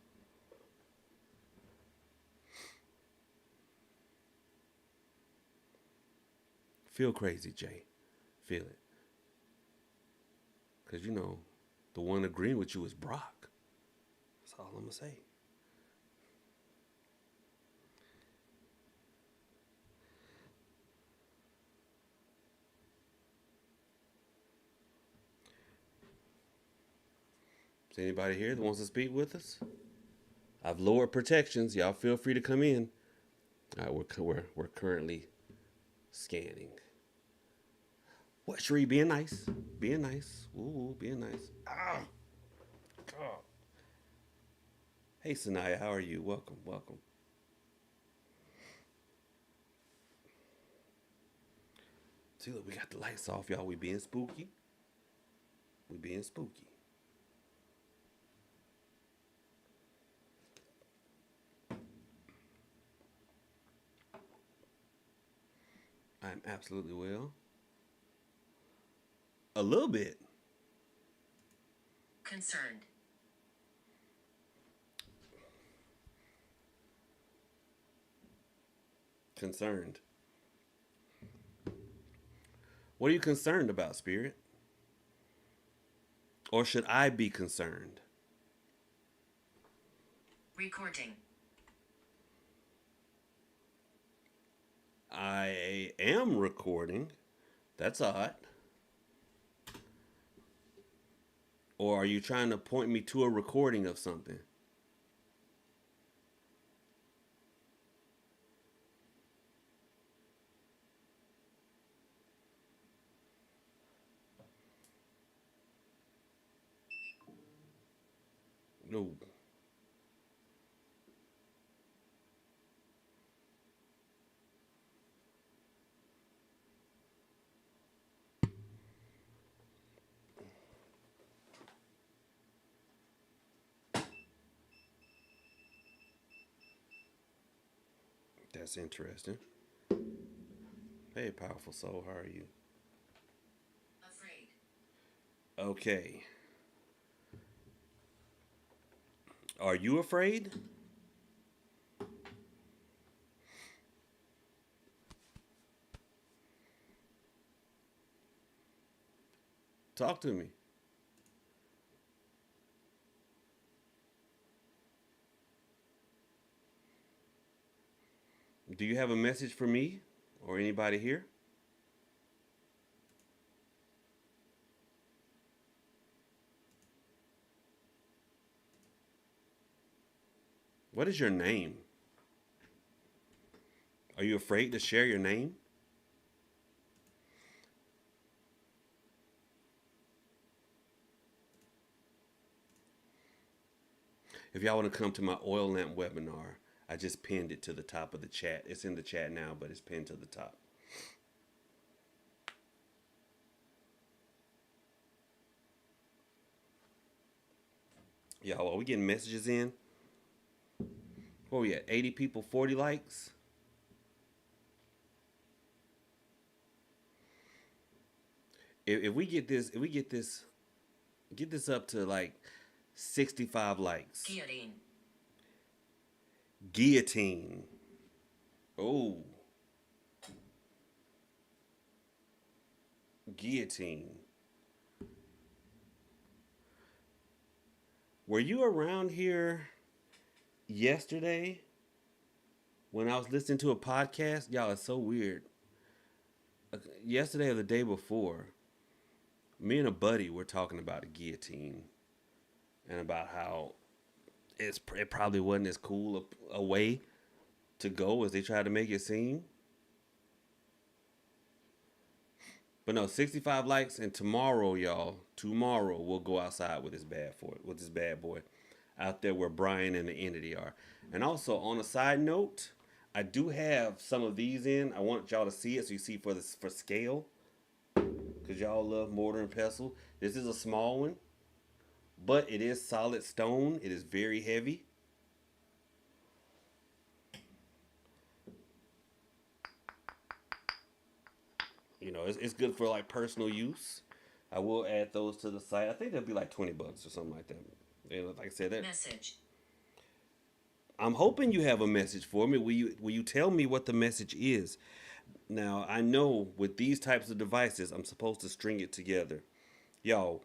Feel crazy, Jay. Feel it. Because, you know, the one agreeing with you is Brock. That's all I'm going to say. Is anybody here that wants to speak with us? I've lowered protections. Y'all feel free to come in. All right, we're currently scanning. What, Shree? Being nice. Being nice. Ooh, being nice. Ah. God. Hey, Sanaya, how are you? Welcome, welcome. See, look, we got the lights off, y'all. We being spooky. We being spooky. I'm absolutely well. A little bit. Concerned. Concerned. What are you concerned about, Spirit? Or should I be concerned? Recording. I am recording. That's odd. Or are you trying to point me to a recording of something? No. That's interesting. Hey, powerful soul, how are you? Afraid. Okay. Are you afraid? Talk to me. Do you have a message for me or anybody here? What is your name? Are you afraid to share your name? If y'all want to come to my oil lamp webinar, I just pinned it to the top of the chat. It's in the chat now, but it's pinned to the top. Y'all, are we getting messages in? Where we at? 80 people, 40 likes? If we get this up to like 65 likes. Guillotine. Guillotine. Oh. Guillotine. Were you around here yesterday when I was listening to a podcast? Y'all, it's so weird. Yesterday or the day before, me and a buddy were talking about a guillotine and about how it probably wasn't as cool a way to go as they tried to make it seem. But no, 65 likes, and tomorrow, y'all, tomorrow we'll go outside with this bad boy, out there where Brian and the entity are. And also on a side note, I do have some of these in. I want y'all to see it so you see for scale, because y'all love mortar and pestle. This is a small one, but it is solid stone. It is very heavy. You know, it's good for like personal use. I will add those to the site. I think they'll be like $20 or something like that. You know, like I said, that Message. I'm hoping you have a message for me. Will you tell me what the message is? Now I know with these types of devices, I'm supposed to string it together. Y'all,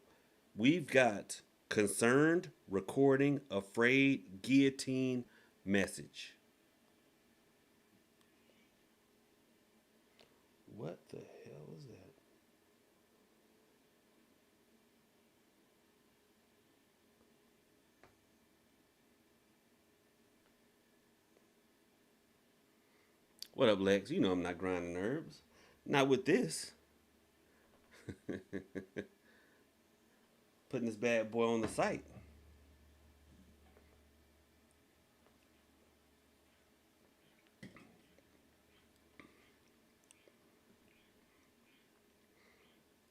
we've got concerned, recording, afraid, guillotine, message. What the hell is that? What up, Lex? You know I'm not grinding herbs. Not with this. Putting this bad boy on the site.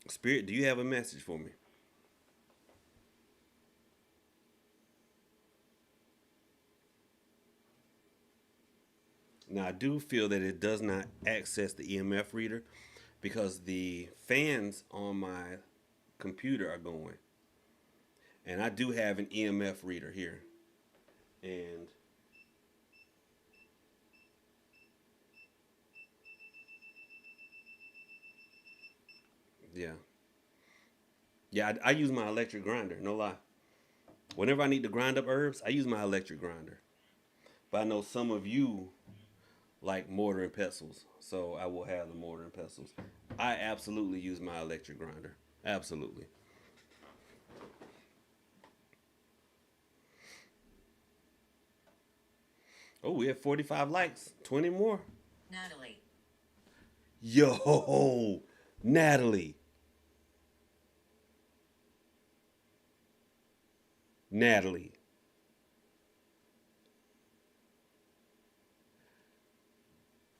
Spirit, do you have a message for me? Now, I do feel that it does not access the EMF reader because the fans on my computer are going. And I do have an EMF reader here. And yeah. Yeah, I use my electric grinder, no lie. Whenever I need to grind up herbs, I use my electric grinder. But I know some of you like mortar and pestles, so I will have the mortar and pestles. I absolutely use my electric grinder. Absolutely. Oh, we have 45 likes. 20 more. Natalie. Yo, Natalie. Natalie.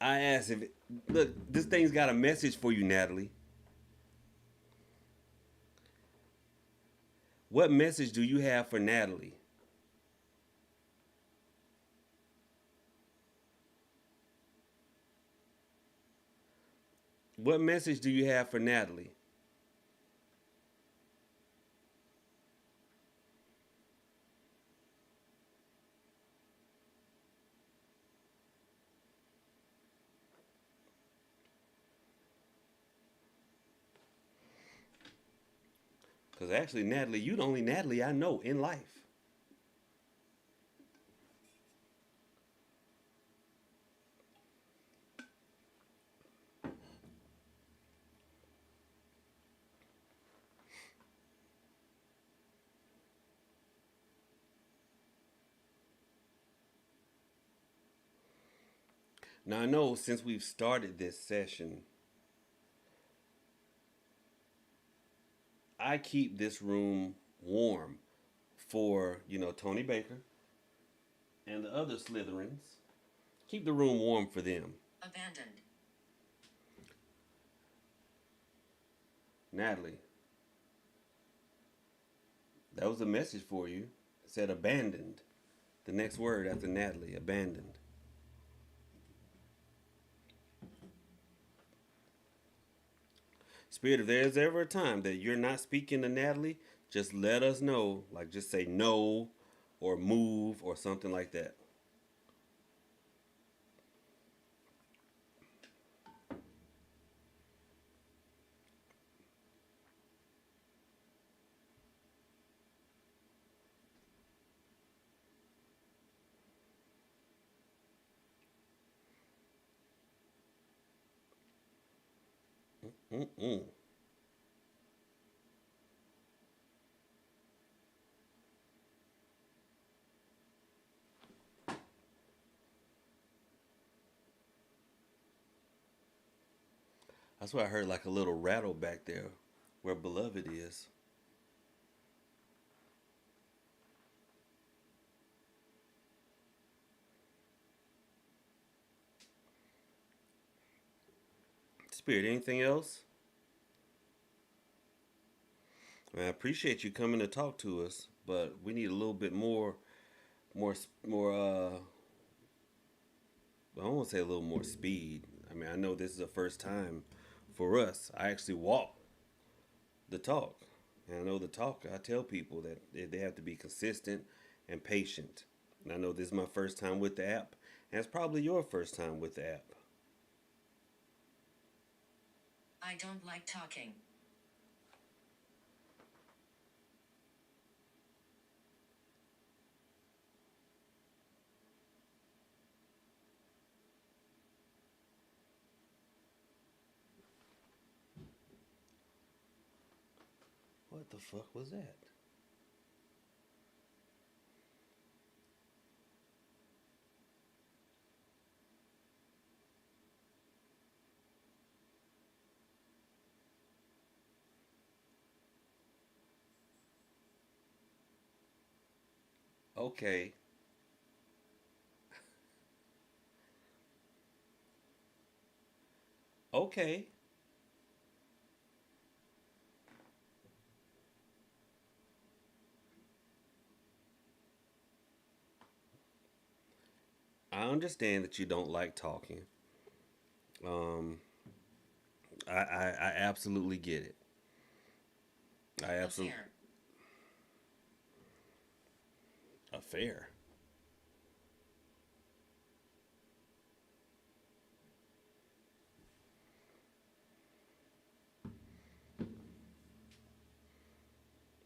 I asked if look, this thing's got a message for you, Natalie. What message do you have for Natalie? What message do you have for Natalie? Because actually, Natalie, you the only Natalie I know in life. Now, I know since we've started this session, I keep this room warm for, Tony Baker and the other Slytherins. Keep the room warm for them. Abandoned. Natalie, that was a message for you. It said abandoned. The next word after Natalie, abandoned. Spirit, if there's ever a time that you're not speaking to Natalie, just let us know. Like, just say no or move or something like that. Mm-mm. That's why I heard like a little rattle back there where Beloved is. Spirit, anything else? I appreciate you coming to talk to us, but we need a little bit more. I don't want to say a little more speed. I mean, I know this is the first time for us. I actually walk the talk, and I know the talk. I tell people that they have to be consistent and patient. And I know this is my first time with the app, and it's probably your first time with the app. I don't like talking. What the fuck was that? Okay. Okay. I understand that you don't like talking. Um, I absolutely get it. I absolutely Affair. affair.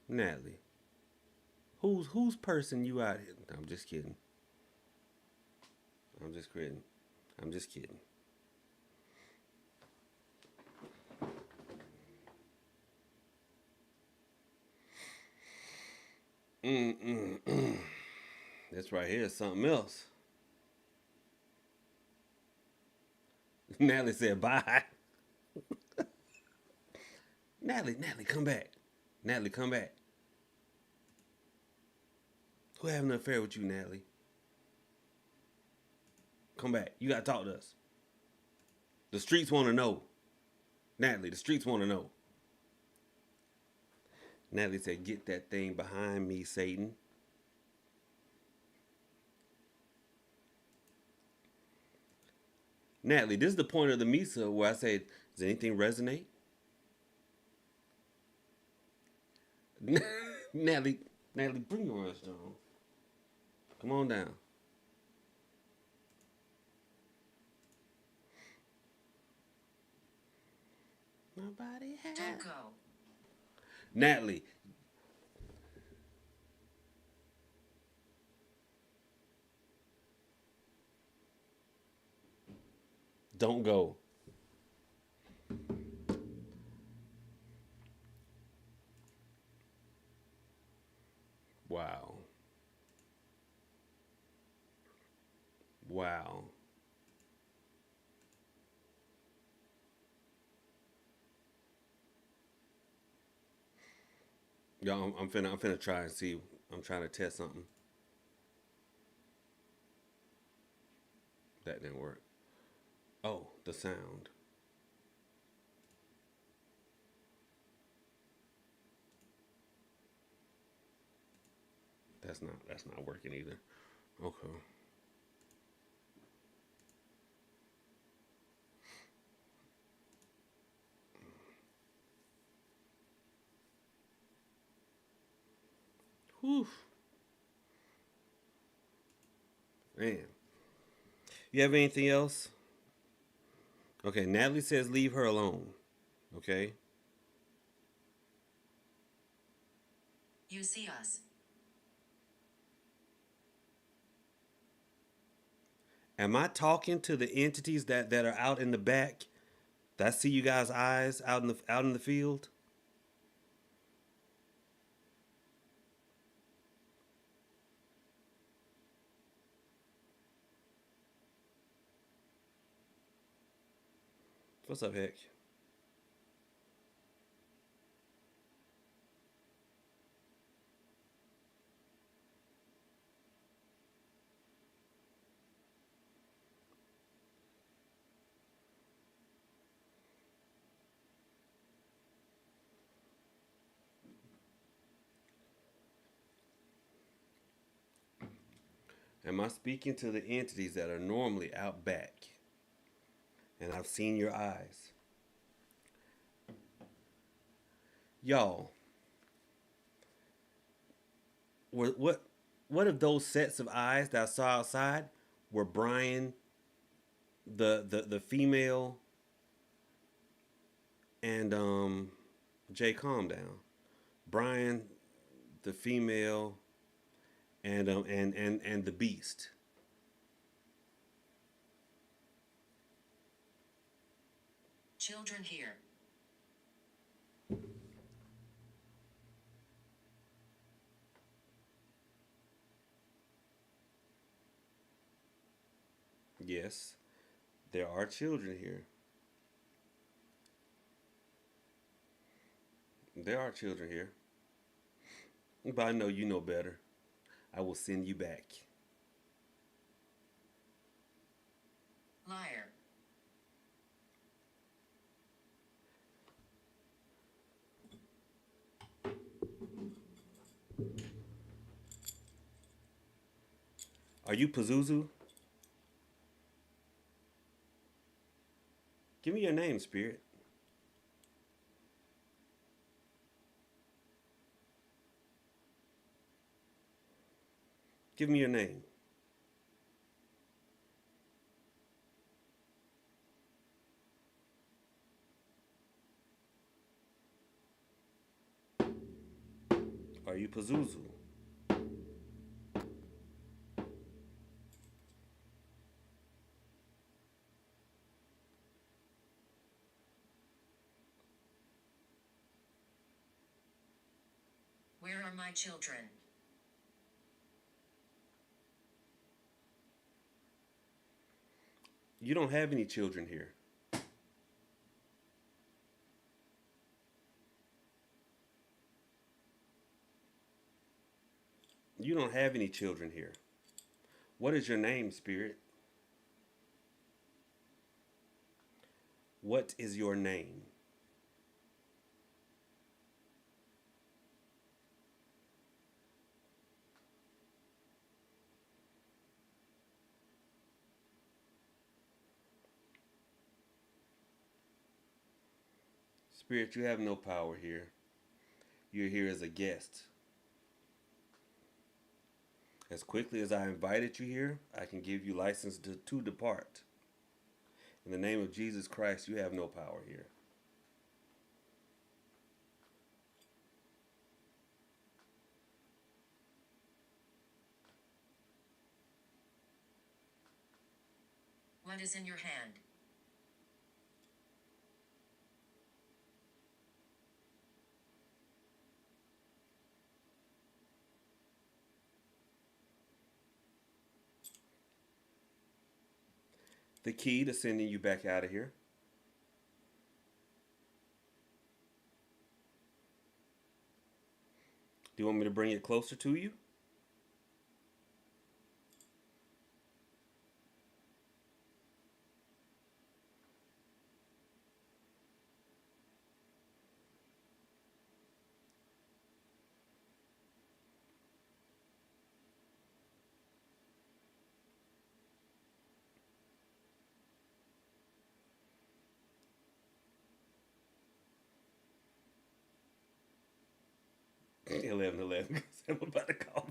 Natalie, whose person you out here? I'm just kidding. I'm just kidding. I'm just kidding. Mm-mm-mm. This right here is something else. Natalie said bye. Natalie, come back. Natalie, come back. Who having an affair with you, Natalie? Come back. You gotta talk to us. The streets want to know. Natalie, the streets want to know. Natalie said, "Get that thing behind me, Satan." Natalie, this is the point of the Misa where I say, "Does anything resonate?" Natalie, Natalie, bring your ass down. Come on down. Nobody Don't has. go. Natalie, don't go. Wow. Wow. Y'all, I'm finna try and see. I'm trying to test something. That didn't work. Oh, the sound. That's not working either. Okay. Whew. Man. You have anything else? Okay, Natalie says leave her alone. Okay? You see us. Am I talking to the entities that are out in the back? That see you guys' eyes out in the field? What's up, Heck? Am I speaking to the entities that are normally out back? And I've seen your eyes. Y'all, what if those sets of eyes that I saw outside were Brian, the female, and Jay, calm down. Brian, the female, and the beast. Children here. Yes, there are children here. There are children here. But I know you know better. I will send you back. Liar. Are you Pazuzu? Give me your name, spirit. Give me your name. Are you Pazuzu? Where are my children? You don't have any children here. You don't have any children here. What is your name, spirit? What is your name? Spirit, you have no power here. You're here as a guest. As quickly as I invited you here, I can give you license to depart. In the name of Jesus Christ, you have no power here. What is in your hand? The key to sending you back out of here. Do you want me to bring it closer to you? Mm. 11:11. I'm about to call.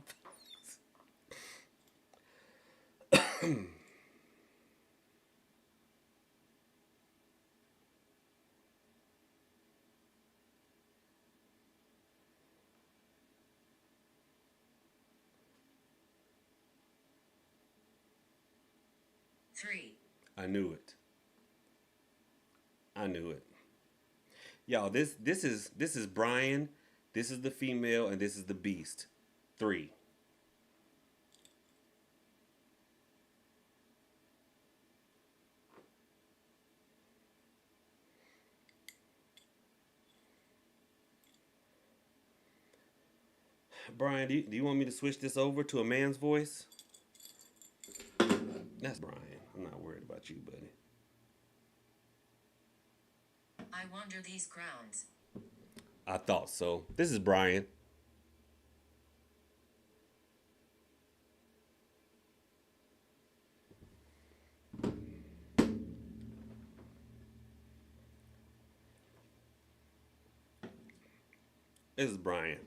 3. I knew it. I knew it. Y'all, this is Brian, this is the female, and this is the beast. 3. Brian, do you want me to switch this over to a man's voice? That's Brian. I'm not worried about you, buddy. I wander these grounds. I thought so. This is Brian. This is Brian.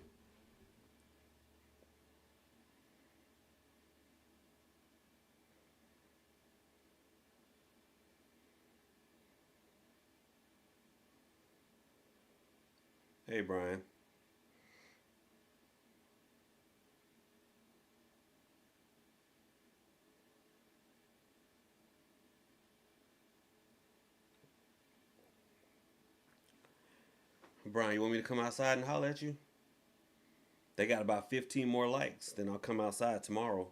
Hey, Brian. Brian, you want me to come outside and holler at you? They got about 15 more likes. Then I'll come outside tomorrow.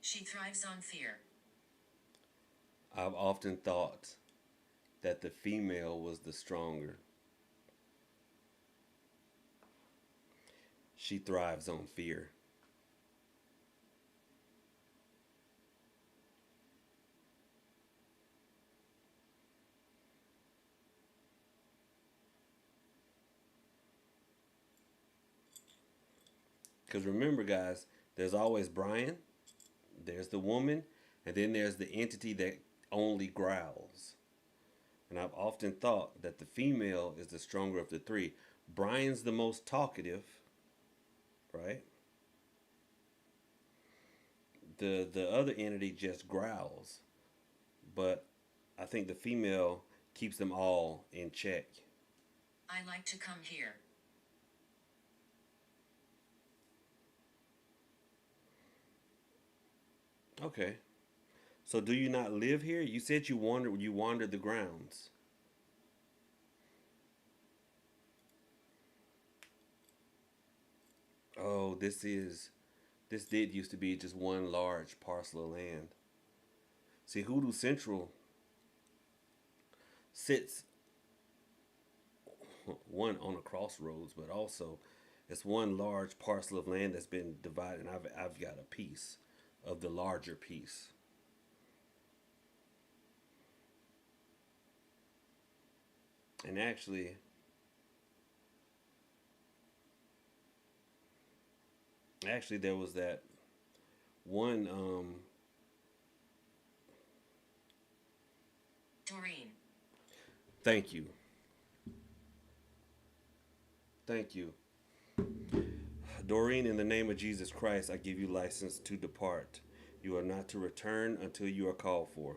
She thrives on fear. I've often thought that the female was the stronger. She thrives on fear. Because remember, guys, there's always Brian, there's the woman, and then there's the entity that only growls. And I've often thought that the female is the stronger of the three. Brian's the most talkative, right? The other entity just growls, but I think the female keeps them all in check. I like to come here. Okay. So do you not live here? You said you wandered the grounds. Oh, this did used to be just one large parcel of land. See, Hoodoo Central sits one on a crossroads, but also it's one large parcel of land that's been divided, and I've got a piece of the larger piece. And actually there was that one Doreen. thank you. Thank you. Doreen, in the name of Jesus Christ, I give you license to depart. You are not to return until you are called for.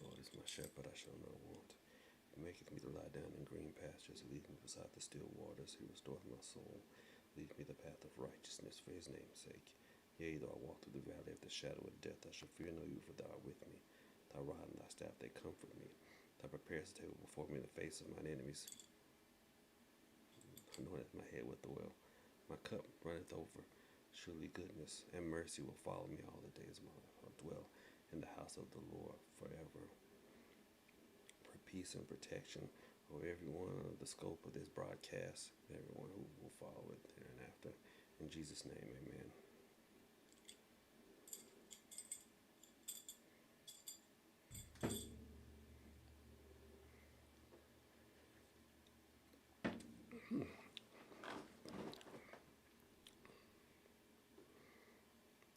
Lord is my shepherd, I shall not want. He maketh me to lie down in green pastures. He leadeth me beside the still waters. He restoreth my soul. Lead me the path of righteousness for his name's sake. Yea, though I walk through the valley of the shadow of death, I shall fear no evil, for thou art with me. Thy rod and thy staff, they comfort me. Thou preparest a table before me in the face of mine enemies. Anointeth my head with oil. My cup runneth over. Surely goodness and mercy will follow me all the days of my life. I'll dwell in the house of the Lord forever. For peace and protection over everyone of the scope of this broadcast, and everyone who will follow it thereafter. In Jesus' name, amen.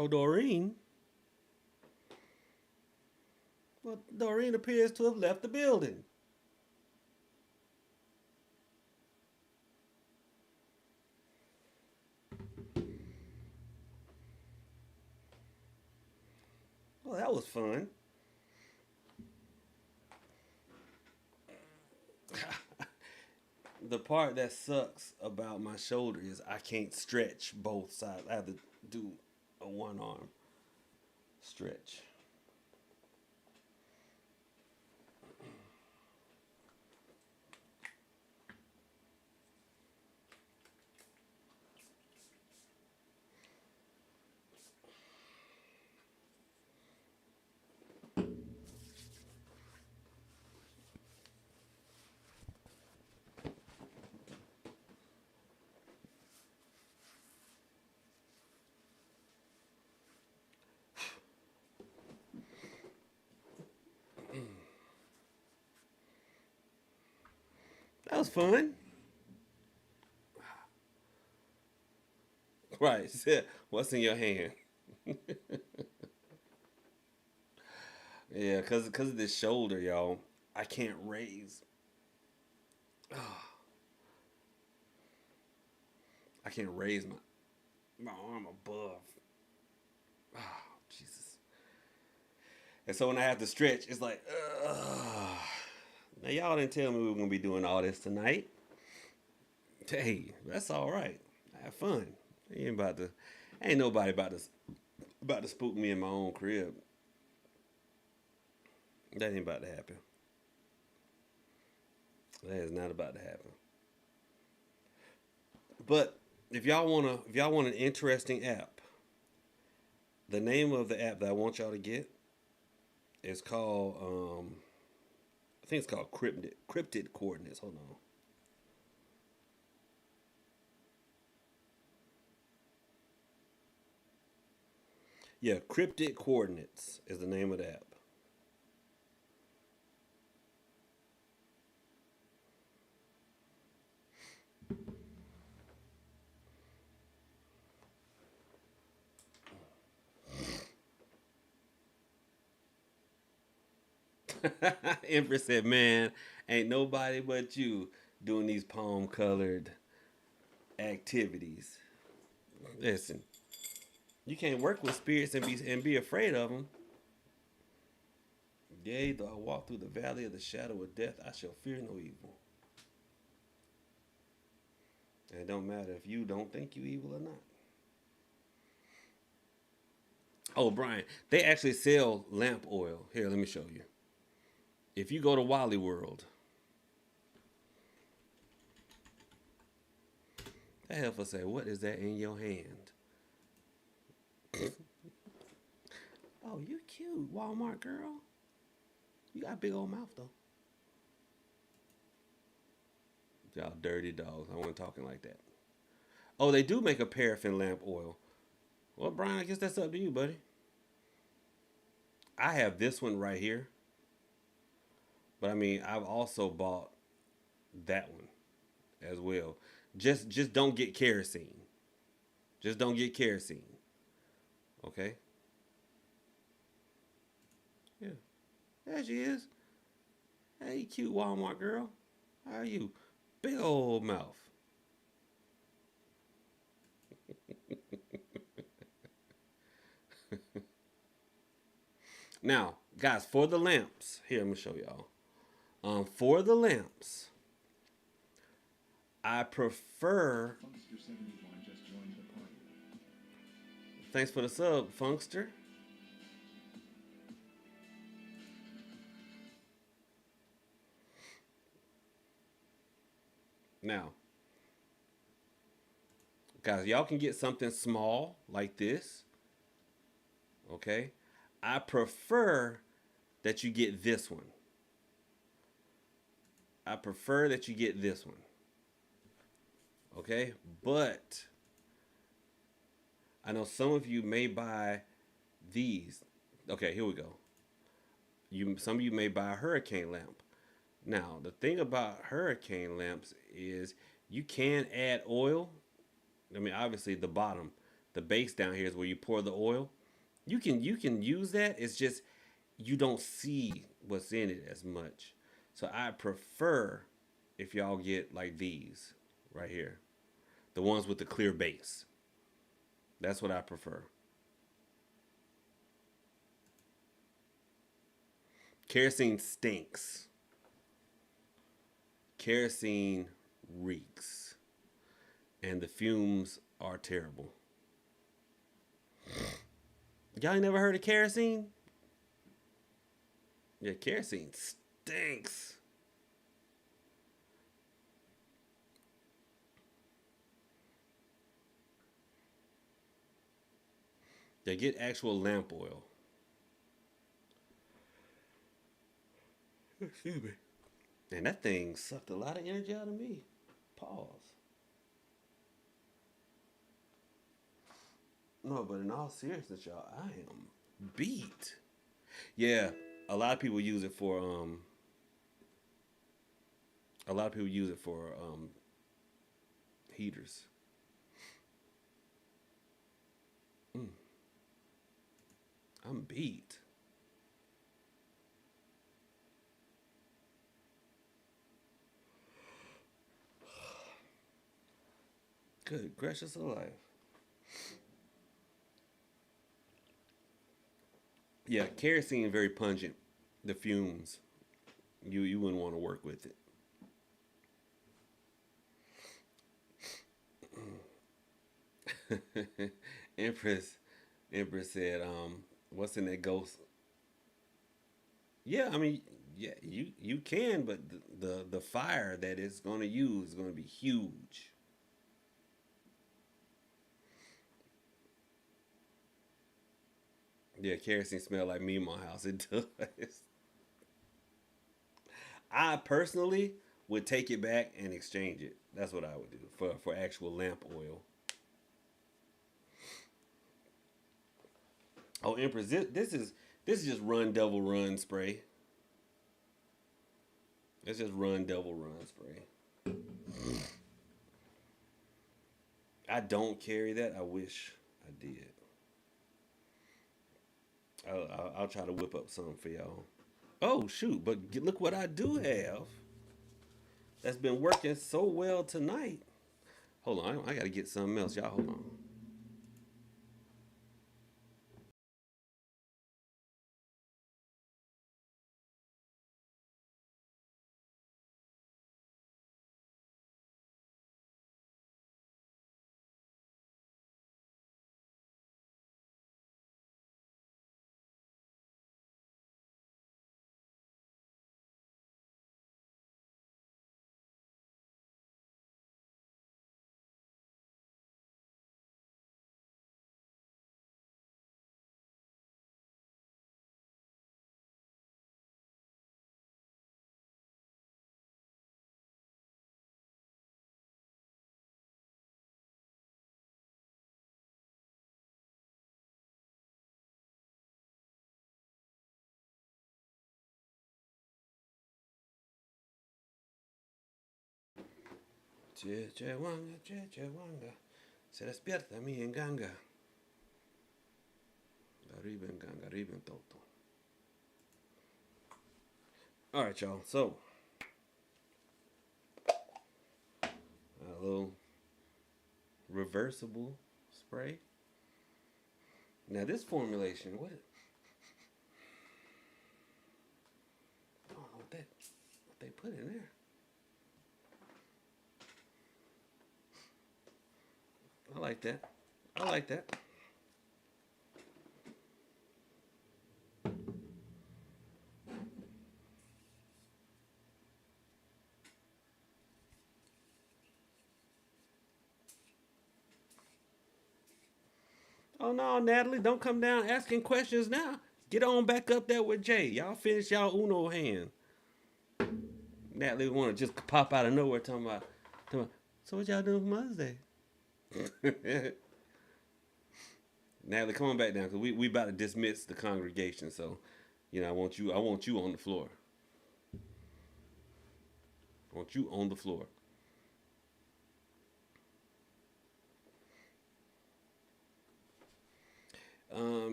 Oh, Doreen. Well, Doreen appears to have left the building. Well, that was fun. The part that sucks about my shoulder is I can't stretch both sides. I have to do a one arm stretch. That was fun. Right. What's in your hand? Yeah, cause of this shoulder, y'all. I can't raise. I can't raise my arm above. Oh, Jesus. And so when I have to stretch, it's like, ugh. Now y'all didn't tell me we were gonna be doing all this tonight. Hey, that's all right. Have fun. Ain't nobody about to spook me in my own crib. That ain't about to happen. That is not about to happen. But if y'all want an interesting app, the name of the app that I want y'all to get is called I think it's called Cryptid Coordinates. Hold on. Yeah, Cryptid Coordinates is the name of the app. Empress said, "Man, ain't nobody but you doing these palm colored activities. Listen, you can't work with spirits and be afraid of them. Yea, though I walk through the valley of the shadow of death, I shall fear no evil. And it don't matter if you don't think you evil or not." Oh, Brian, they actually sell lamp oil. Here, let me show you. If you go to Wally World, that heifer say, "What is that in your hand?" Oh, you cute, Walmart girl. You got a big old mouth though. Y'all dirty dogs. I wasn't talking like that. Oh, they do make a paraffin lamp oil. Well, Brian, I guess that's up to you, buddy. I have this one right here. But I mean, I've also bought that one as well. Just don't get kerosene. Just don't get kerosene. Okay? Yeah. There she is. Hey, cute Walmart girl. How are you? Big old mouth. Now, guys, for the lamps, here, I'm going to show y'all. For the lamps, I prefer. Thanks for the sub, Funkster. Now, guys, y'all can get something small like this. Okay? I prefer that you get this one. I prefer that you get this one. Okay? But I know some of you may buy these. Okay, here we go. Some of you may buy a hurricane lamp. Now, the thing about hurricane lamps is you can add oil. I mean, obviously the bottom, the base down here is where you pour the oil. You can use that. It's just you don't see what's in it as much. So I prefer if y'all get like these right here. The ones with the clear base. That's what I prefer. Kerosene stinks. Kerosene reeks. And the fumes are terrible. Y'all ain't never heard of kerosene? Yeah, kerosene stinks. They get actual lamp oil. Excuse me. And that thing sucked a lot of energy out of me. Pause. No, but in all seriousness, y'all, I am beat. Yeah, a lot of people use it for A lot of people use it for heaters. I'm beat. Good gracious alive. Yeah, kerosene very pungent. The fumes. You wouldn't want to work with it. Empress said, what's in that ghost? Yeah, I mean, yeah, you can, but the fire that it's going to use is going to be huge. Yeah, kerosene smell like me in my house. It does. I personally would take it back and exchange it. That's what I would do for actual lamp oil. Oh, Empress, this is just run devil run spray. It's just run devil run spray. I don't carry that. I wish I did. I'll try to whip up some for y'all. Oh shoot! But look what I do have. That's been working so well tonight. Hold on, I gotta get something else. Y'all, hold on. Chechewanga. Se despierta mi enganga. Arriba enganga, arriba en toto. All right, y'all. So, a little reversible spray. Now, this formulation, I don't know what they put in there. I like that. I like that. Oh no, Natalie, don't come down asking questions now. Get on back up there with Jay. Y'all finish y'all Uno hand. Natalie want to just pop out of nowhere talking about, so what y'all doing for Mother's Day? Natalie, come on back down because we about to dismiss the congregation. So, I want you on the floor. I want you on the floor.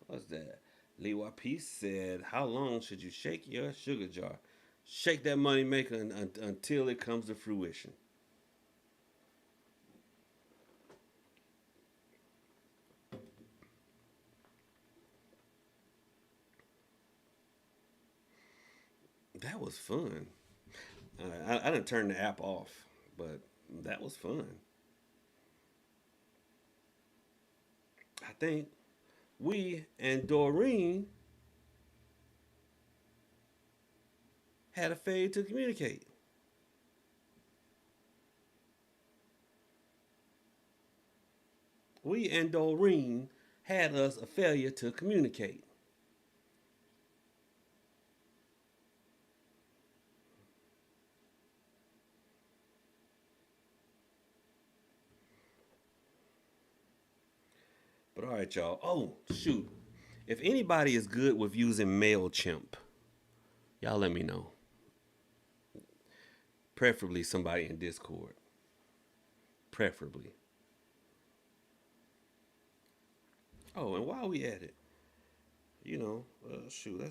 What's that? Liwa Peace said, how long should you shake your sugar jar? Shake that money maker until it comes to fruition. That was fun. I didn't turn the app off, but that was fun. I think we and Doreen had a fade to communicate. We and Doreen had us a failure to communicate. But all right, y'all. Oh, shoot. If anybody is good with using MailChimp, y'all let me know. Preferably somebody in Discord. Preferably. Oh, and while we at it, shoot,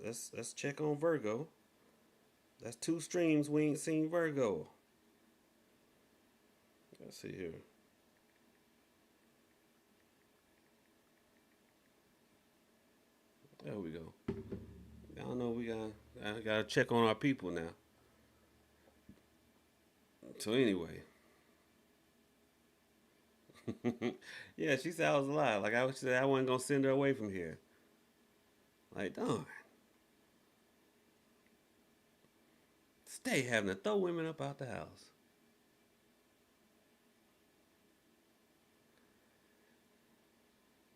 let's check on Virgo. That's 2 streams we ain't seen Virgo. Let's see here. There we go. I don't know. I gotta check on our people now. So anyway, yeah, she said I was alive. Like she said I wasn't gonna send her away from here. Like darn, stay having to throw women up out the house.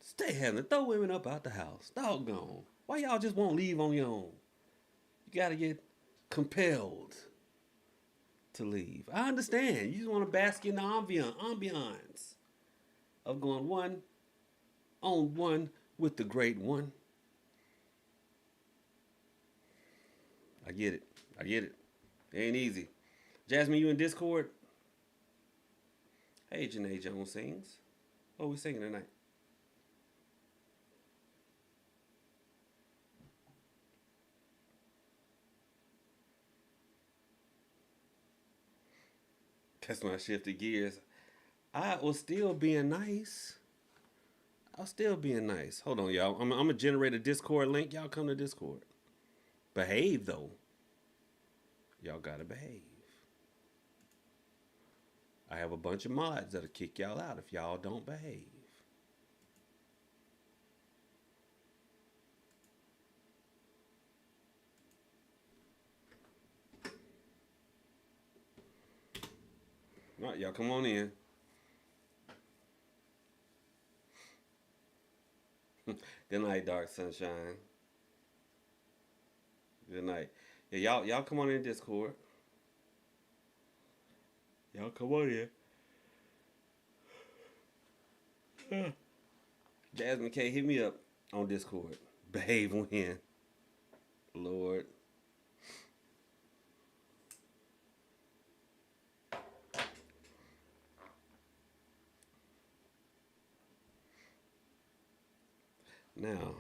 Stay having to throw women up out the house. Doggone. Why y'all just won't leave on your own? You gotta get compelled to leave. I understand. You just want to bask in the ambiance of going one on one with the great one. I get it. It ain't easy. Jasmine, you in Discord? Hey, Janae Jones sings. What are we singing tonight? That's when I shifted gears. I was still being nice. Hold on, y'all. I'm going to generate a Discord link. Y'all come to Discord. Behave, though. Y'all got to behave. I have a bunch of mods that'll kick y'all out if y'all don't behave. All right, y'all come on in. Good night, Dark Sunshine. Good night. Yeah, y'all come on in Discord. Y'all come on in. Jasmine K, hit me up on Discord. Behave when. Lord. Now,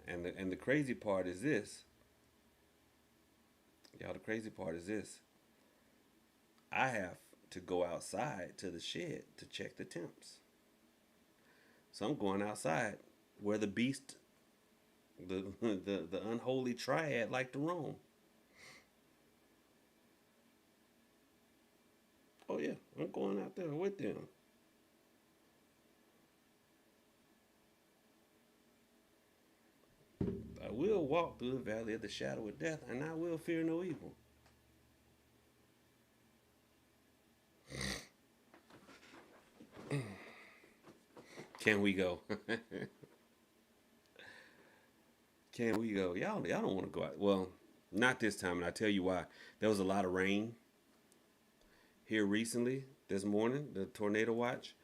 and the crazy part is this. Y'all, the crazy part is this. I have to go outside to the shed to check the temps. So I'm going outside where the beast, the unholy triad like to roam. Oh yeah, I'm going out there with them. I will walk through the valley of the shadow of death, and I will fear no evil. Can we go? Can we go? Y'all don't want to go out. Well, not this time, and I tell you why. There was a lot of rain here recently, this morning, the tornado watch,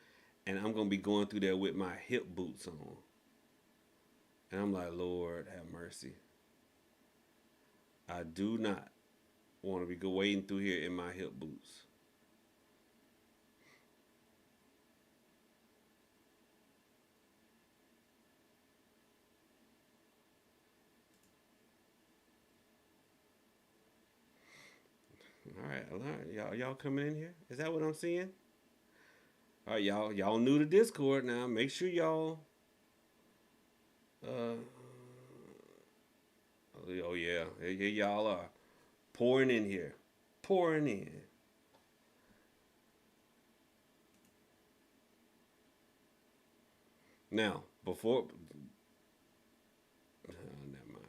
and I'm going to be going through there with my hip boots on. And I'm like, Lord, have mercy. I do not want to be wading through here in my hip boots. All right, y'all coming in here? Is that what I'm seeing? All right, y'all new to Discord now. Make sure y'all. Oh yeah, here y'all are pouring in here, pouring in. Now, before, never mind.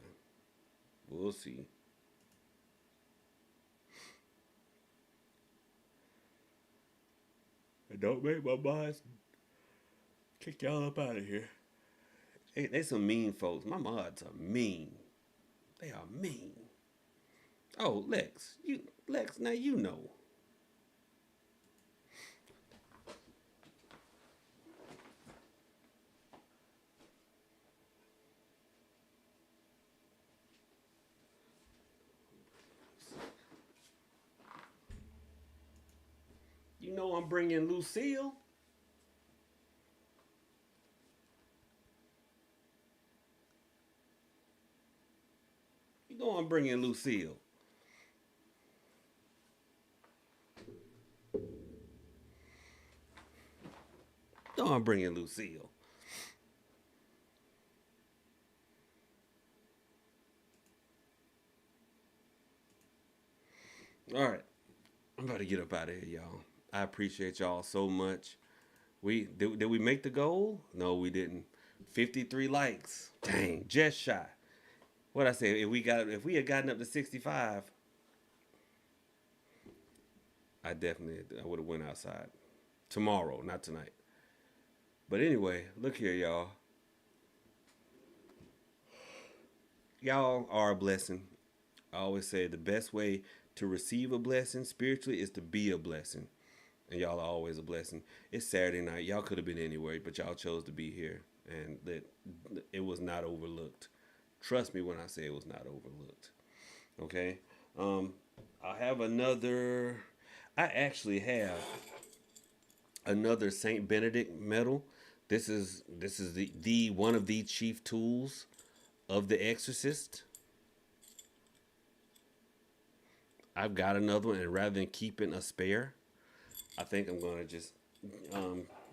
We'll see. And don't make my mods kick y'all up out of here. They some mean folks. My mods are mean. They are mean. Oh, Lex, now you know. I'm bringing Lucille. You know I'm bringing Lucille. No, I'm bringing Lucille. All right, I'm about to get up out of here, y'all. I appreciate y'all so much. Did we make the goal? No, we didn't. 53 likes. Dang, just shy. What I say? If we had gotten up to 65, I would have went outside tomorrow, not tonight. But anyway, look here, y'all. Y'all are a blessing. I always say the best way to receive a blessing spiritually is to be a blessing. And y'all are always a blessing. It's Saturday night. Y'all could have been anywhere, but y'all chose to be here. And that it was not overlooked. Trust me when I say it was not overlooked. Okay? I have another. I actually have another Saint Benedict medal. This is the one of the chief tools of the exorcist. I've got another one, and rather than keeping a spare, I think I'm gonna just I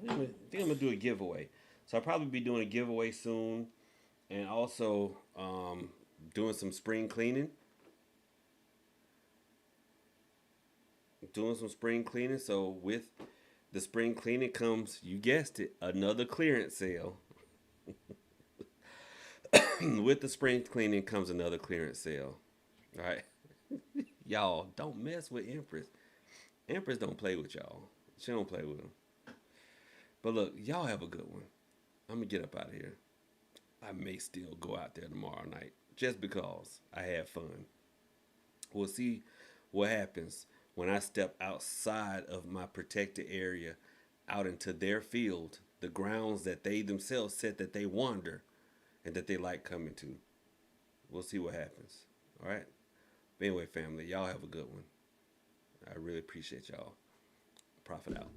think I'm gonna do a giveaway. So I'll probably be doing a giveaway soon, and also doing some spring cleaning. Doing some spring cleaning. So with the spring cleaning comes, you guessed it, another clearance sale. With the spring cleaning comes another clearance sale. All right, y'all don't mess with Empress. Empress don't play with y'all. She don't play with them. But look, y'all have a good one. I'm gonna get up out of here. I may still go out there tomorrow night just because I had fun. We'll see what happens when I step outside of my protected area out into their field, the grounds that they themselves said that they wander and that they like coming to. We'll see what happens. All right. But anyway, family, y'all have a good one. I really appreciate y'all. Profit out.